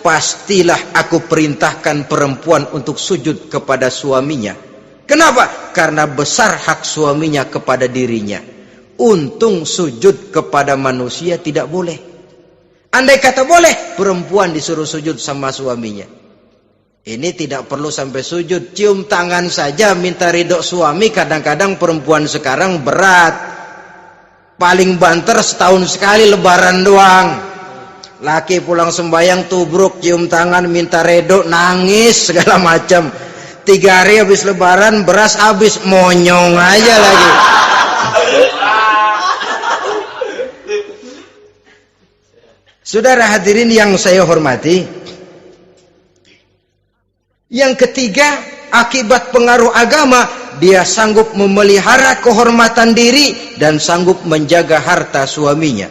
pastilah aku perintahkan perempuan untuk sujud kepada suaminya. Kenapa? Karena besar hak suaminya kepada dirinya. Untung sujud kepada manusia tidak boleh. Andai kata boleh, perempuan disuruh sujud sama suaminya. Ini tidak perlu sampai sujud, cium tangan saja minta ridho suami. Kadang-kadang perempuan sekarang berat. Paling banter setahun sekali lebaran doang. Laki pulang sembahyang tubruk, cium tangan, minta redo, nangis segala macam. 3 hari habis lebaran, beras habis, monyong aja lagi. Saudara hadirin yang saya hormati, yang ketiga, akibat pengaruh agama, dia sanggup memelihara kehormatan diri dan sanggup menjaga harta suaminya.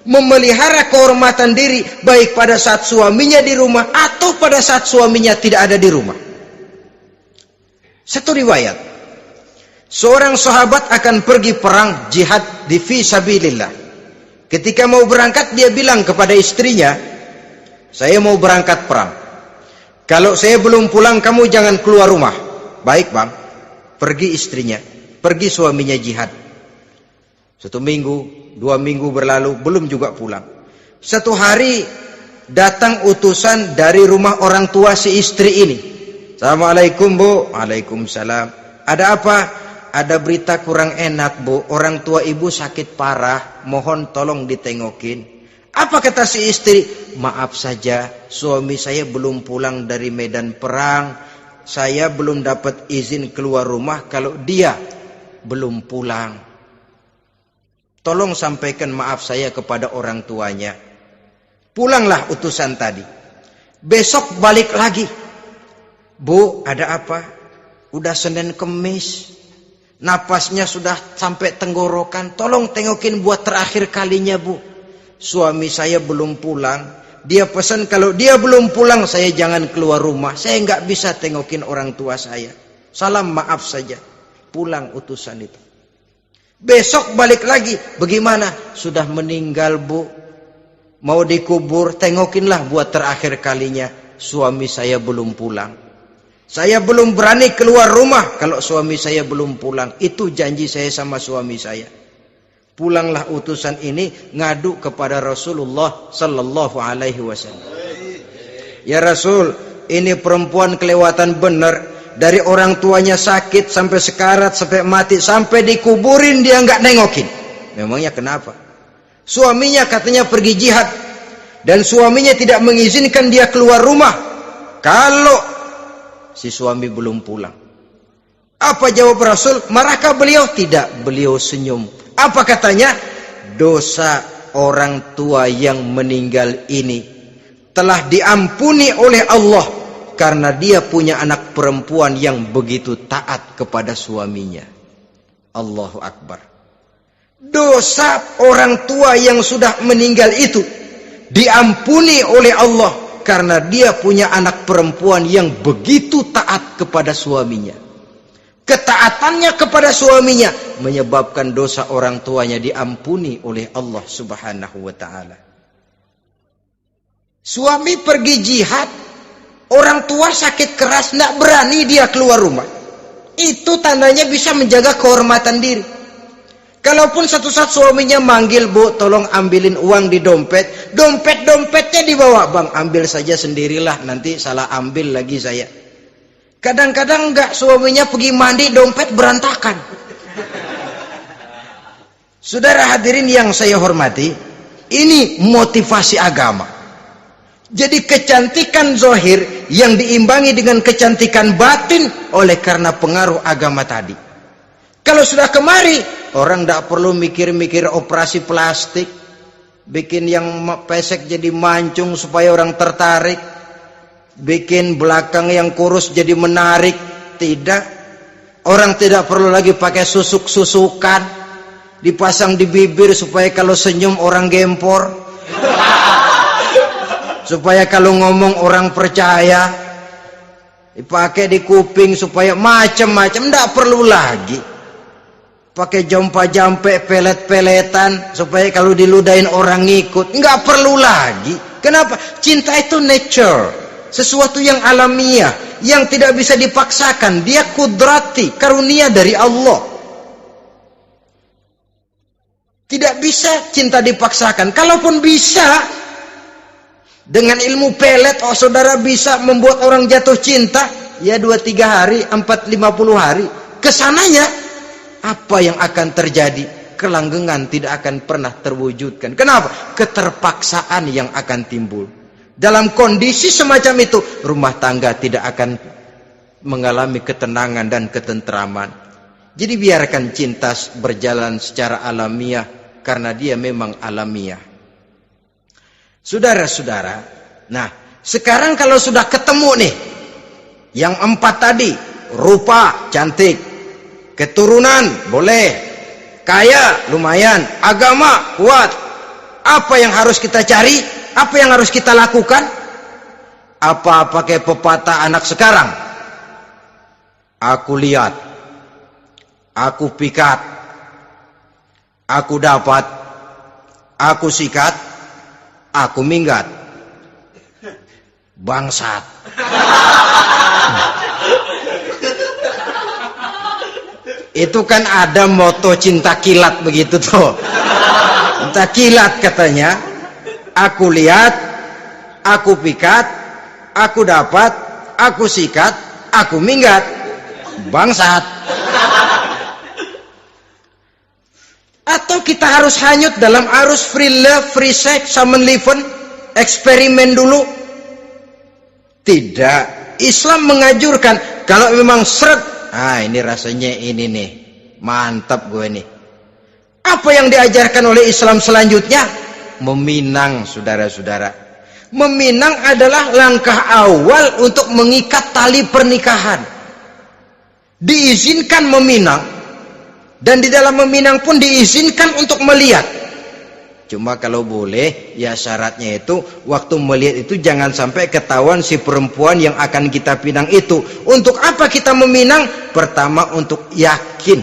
Memelihara kehormatan diri baik pada saat suaminya di rumah atau pada saat suaminya tidak ada di rumah. Satu riwayat, seorang sahabat akan pergi perang jihad di fi sabilillah. Ketika mau berangkat dia bilang kepada istrinya, "Saya mau berangkat perang. Kalau saya belum pulang kamu jangan keluar rumah. Baik bang. Pergi istrinya, pergi suaminya jihad. 1 minggu, 2 minggu berlalu, belum juga pulang. Satu hari datang utusan dari rumah orang tua si istri ini. Assalamualaikum bu. Waalaikumsalam. Ada apa? Ada berita kurang enak bu. Orang tua ibu sakit parah. Mohon tolong ditengokin. Apa kata si istri? Maaf saja, suami saya belum pulang dari medan perang. Saya belum dapat izin keluar rumah kalau dia belum pulang. Tolong sampaikan maaf saya kepada orang tuanya. Pulanglah utusan tadi. Besok balik lagi. Bu, ada apa? Udah Senin Kemis. Napasnya sudah sampai tenggorokan. Tolong tengokin buat terakhir kalinya bu. Suami saya belum pulang. Dia pesan kalau dia belum pulang saya jangan keluar rumah. Saya nggak bisa tengokin orang tua saya. Salam maaf saja. Pulang utusan itu. Besok balik lagi. Bagaimana? Sudah meninggal bu. Mau dikubur. Tengokinlah buat terakhir kalinya. Suami saya belum pulang. Saya belum berani keluar rumah kalau suami saya belum pulang. Itu janji saya sama suami saya. Pulanglah utusan ini ngadu kepada Rasulullah sallallahu alaihi wasallam. Ya Rasul, ini perempuan kelewatan benar. Dari orang tuanya sakit sampai sekarat, sampai mati, sampai dikuburin dia nggak nengokin. Memangnya kenapa? Suaminya katanya pergi jihad dan suaminya tidak mengizinkan dia keluar rumah kalau si suami belum pulang. Apa jawab Rasul? Marahkah beliau? Tidak, beliau senyum. Apa katanya? Dosa orang tua yang meninggal ini telah diampuni oleh Allah karena dia punya anak perempuan yang begitu taat kepada suaminya. Allahu Akbar. Dosa orang tua yang sudah meninggal itu diampuni oleh Allah karena dia punya anak perempuan yang begitu taat kepada suaminya. Ketaatannya kepada suaminya menyebabkan dosa orang tuanya diampuni oleh Allah Subhanahu wa taala. Suami pergi jihad, orang tua sakit keras, tidak berani dia keluar rumah. Itu tandanya bisa menjaga kehormatan diri. Kalaupun satu saat suaminya manggil, bu tolong ambilin uang di dompet, dompetnya dibawa, bang ambil saja sendirilah, nanti salah ambil lagi saya. Kadang-kadang enggak, suaminya pergi mandi, dompet berantakan. Saudara hadirin yang saya hormati, ini motivasi agama. Jadi kecantikan zahir yang diimbangi dengan kecantikan batin oleh karena pengaruh agama tadi. Kalau sudah kemari, orang tidak perlu mikir-mikir operasi plastik, bikin yang pesek jadi mancung supaya orang tertarik, bikin belakang yang kurus jadi menarik. Tidak. Orang tidak perlu lagi pakai susuk-susukan, dipasang di bibir supaya kalau senyum orang gempor, supaya kalau ngomong orang percaya, dipakai di kuping supaya macam-macam. Tidak perlu lagi pakai jompa-jampe, pelet-peletan supaya kalau diludahin orang ngikut. Nggak perlu lagi. Kenapa? Cinta itu nature, sesuatu yang alamiah, yang tidak bisa dipaksakan. Dia kudrati, karunia dari Allah. Tidak bisa cinta dipaksakan. Kalaupun bisa, dengan ilmu pelet, oh saudara bisa membuat orang jatuh cinta, ya 2-3 hari, 4-50 hari. Kesananya, apa yang akan terjadi? Kelanggengan tidak akan pernah terwujudkan. Kenapa? Keterpaksaan yang akan timbul. Dalam kondisi semacam itu, rumah tangga tidak akan mengalami ketenangan dan ketentraman. Jadi biarkan cinta berjalan secara alamiah, karena dia memang alamiah. Saudara-saudara, nah sekarang kalau sudah ketemu nih, yang 4 tadi, rupa cantik, keturunan boleh, kaya lumayan, agama kuat. Apa yang harus kita cari? Apa yang harus kita lakukan? Apa pakai pepatah anak sekarang? Aku lihat, aku pikat, aku dapat, aku sikat, aku minggat. Bangsat. Itu kan ada moto cinta kilat begitu tuh. Cinta kilat katanya. Aku lihat, aku pikat, aku dapat, aku sikat, aku minggat. Bangsat. Atau kita harus hanyut dalam arus free love, free sex, summon living, eksperimen dulu? Tidak. Islam mengajurkan kalau memang seret, ini rasanya ini nih, mantap gue nih. Apa yang diajarkan oleh Islam selanjutnya? Meminang, saudara-saudara. Meminang adalah langkah awal untuk mengikat tali pernikahan. Diizinkan meminang, dan di dalam meminang pun diizinkan untuk melihat. Cuma kalau boleh, ya syaratnya itu waktu melihat itu jangan sampai ketahuan si perempuan yang akan kita pinang itu. Untuk apa kita meminang? Pertama, untuk yakin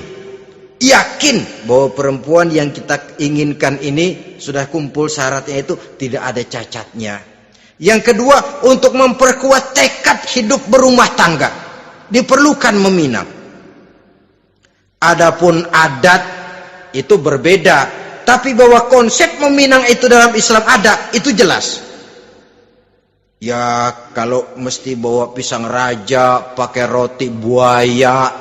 bahwa perempuan yang kita inginkan ini sudah kumpul syaratnya itu, tidak ada cacatnya. Yang kedua, untuk memperkuat tekad hidup berumah tangga, diperlukan meminang. Adapun adat itu berbeda. Tapi bahwa konsep meminang itu dalam Islam ada, itu jelas. Ya kalau mesti bawa pisang raja, pakai roti buaya,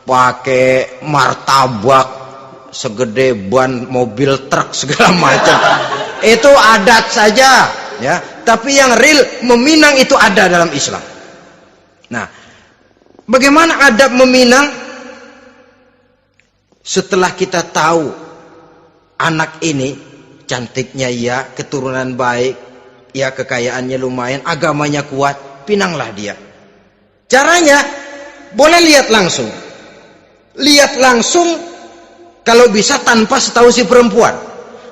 pakai martabak segede ban mobil truk segala macam, itu adat saja, ya. Tapi yang real meminang itu ada dalam Islam. Nah, bagaimana adab meminang? Setelah kita tahu anak ini cantiknya ya, keturunan baik, ya kekayaannya lumayan, agamanya kuat, pinanglah dia. Caranya boleh lihat langsung. Lihat langsung kalau bisa tanpa setahu si perempuan.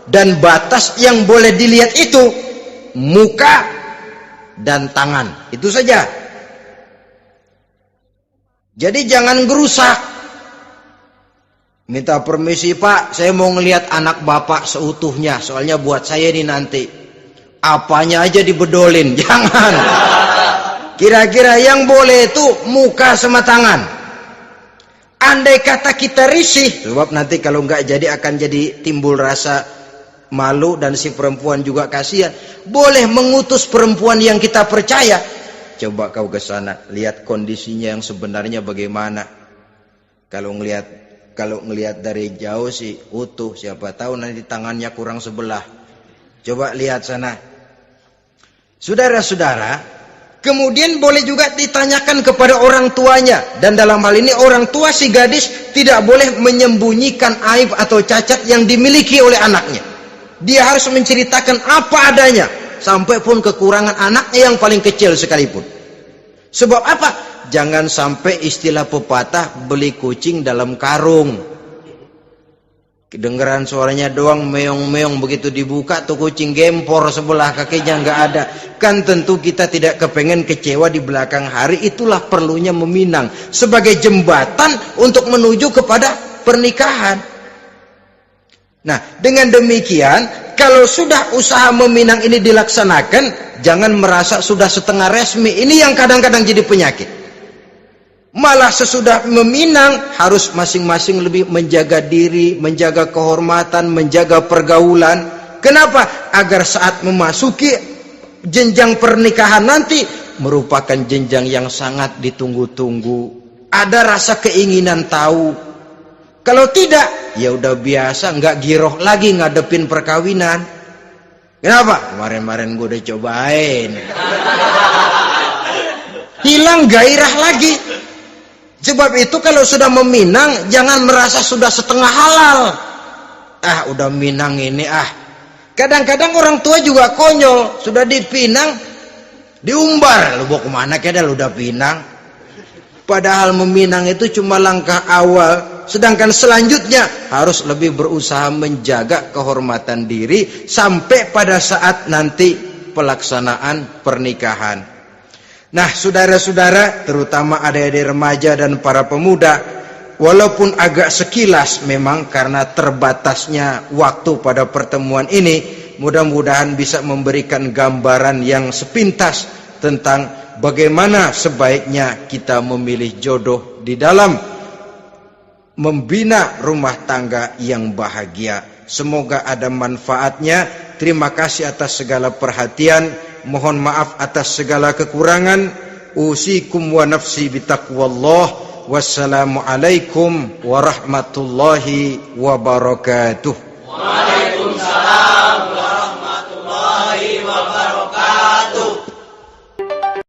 Dan batas yang boleh dilihat itu muka dan tangan. Itu saja. Jadi jangan gerusak. Minta permisi Pak, saya mau ngelihat anak bapak seutuhnya, soalnya buat saya ini nanti. Apanya aja dibedolin, jangan. Kira-kira yang boleh itu muka sama tangan. Andai kata kita risih, sebab nanti kalau nggak jadi akan jadi timbul rasa malu dan si perempuan juga kasihan. Boleh mengutus perempuan yang kita percaya. Coba kau ke sana, lihat kondisinya yang sebenarnya bagaimana. Kalau ngelihat dari jauh sih utuh, siapa tahu nanti tangannya kurang sebelah. Coba lihat sana. Saudara-saudara, kemudian boleh juga ditanyakan kepada orang tuanya. Dan dalam hal ini orang tua si gadis tidak boleh menyembunyikan aib atau cacat yang dimiliki oleh anaknya. Dia harus menceritakan apa adanya, sampai pun kekurangan anaknya yang paling kecil sekalipun. Sebab apa? Jangan sampai istilah pepatah beli kucing dalam karung. Kedengeran suaranya doang meong-meong, begitu dibuka tuh kucing gempor sebelah kakinya nggak ada. Kan tentu kita tidak kepengen kecewa di belakang hari. Itulah perlunya meminang sebagai jembatan untuk menuju kepada pernikahan. Nah, dengan demikian kalau sudah usaha meminang ini dilaksanakan, jangan merasa sudah setengah resmi. Ini yang kadang-kadang jadi penyakit. Malah sesudah meminang harus masing-masing lebih menjaga diri, menjaga kehormatan, menjaga pergaulan. Kenapa? Agar saat memasuki jenjang pernikahan nanti merupakan jenjang yang sangat ditunggu-tunggu. Ada rasa keinginan tahu. Kalau tidak, ya udah biasa, nggak giroh lagi ngadepin perkawinan. Kenapa? Kemarin-kemarin gue udah cobain. Hilang gairah lagi. Sebab itu kalau sudah meminang, jangan merasa sudah setengah halal. Udah minang ini Kadang-kadang orang tua juga konyol. Sudah dipinang, diumbar. Lu mau kemana kedal udah pinang? Padahal meminang itu cuma langkah awal. Sedangkan selanjutnya harus lebih berusaha menjaga kehormatan diri sampai pada saat nanti pelaksanaan pernikahan. Nah, saudara-saudara, terutama adik-adik remaja dan para pemuda, walaupun agak sekilas memang karena terbatasnya waktu pada pertemuan ini, mudah-mudahan bisa memberikan gambaran yang sepintas tentang bagaimana sebaiknya kita memilih jodoh di dalam membina rumah tangga yang bahagia. Semoga ada manfaatnya. Terima kasih atas segala perhatian. Mohon maaf atas segala kekurangan. Usikum wa nafsi bitaqwallah. Wassalamualaikum warahmatullahi wabarakatuh.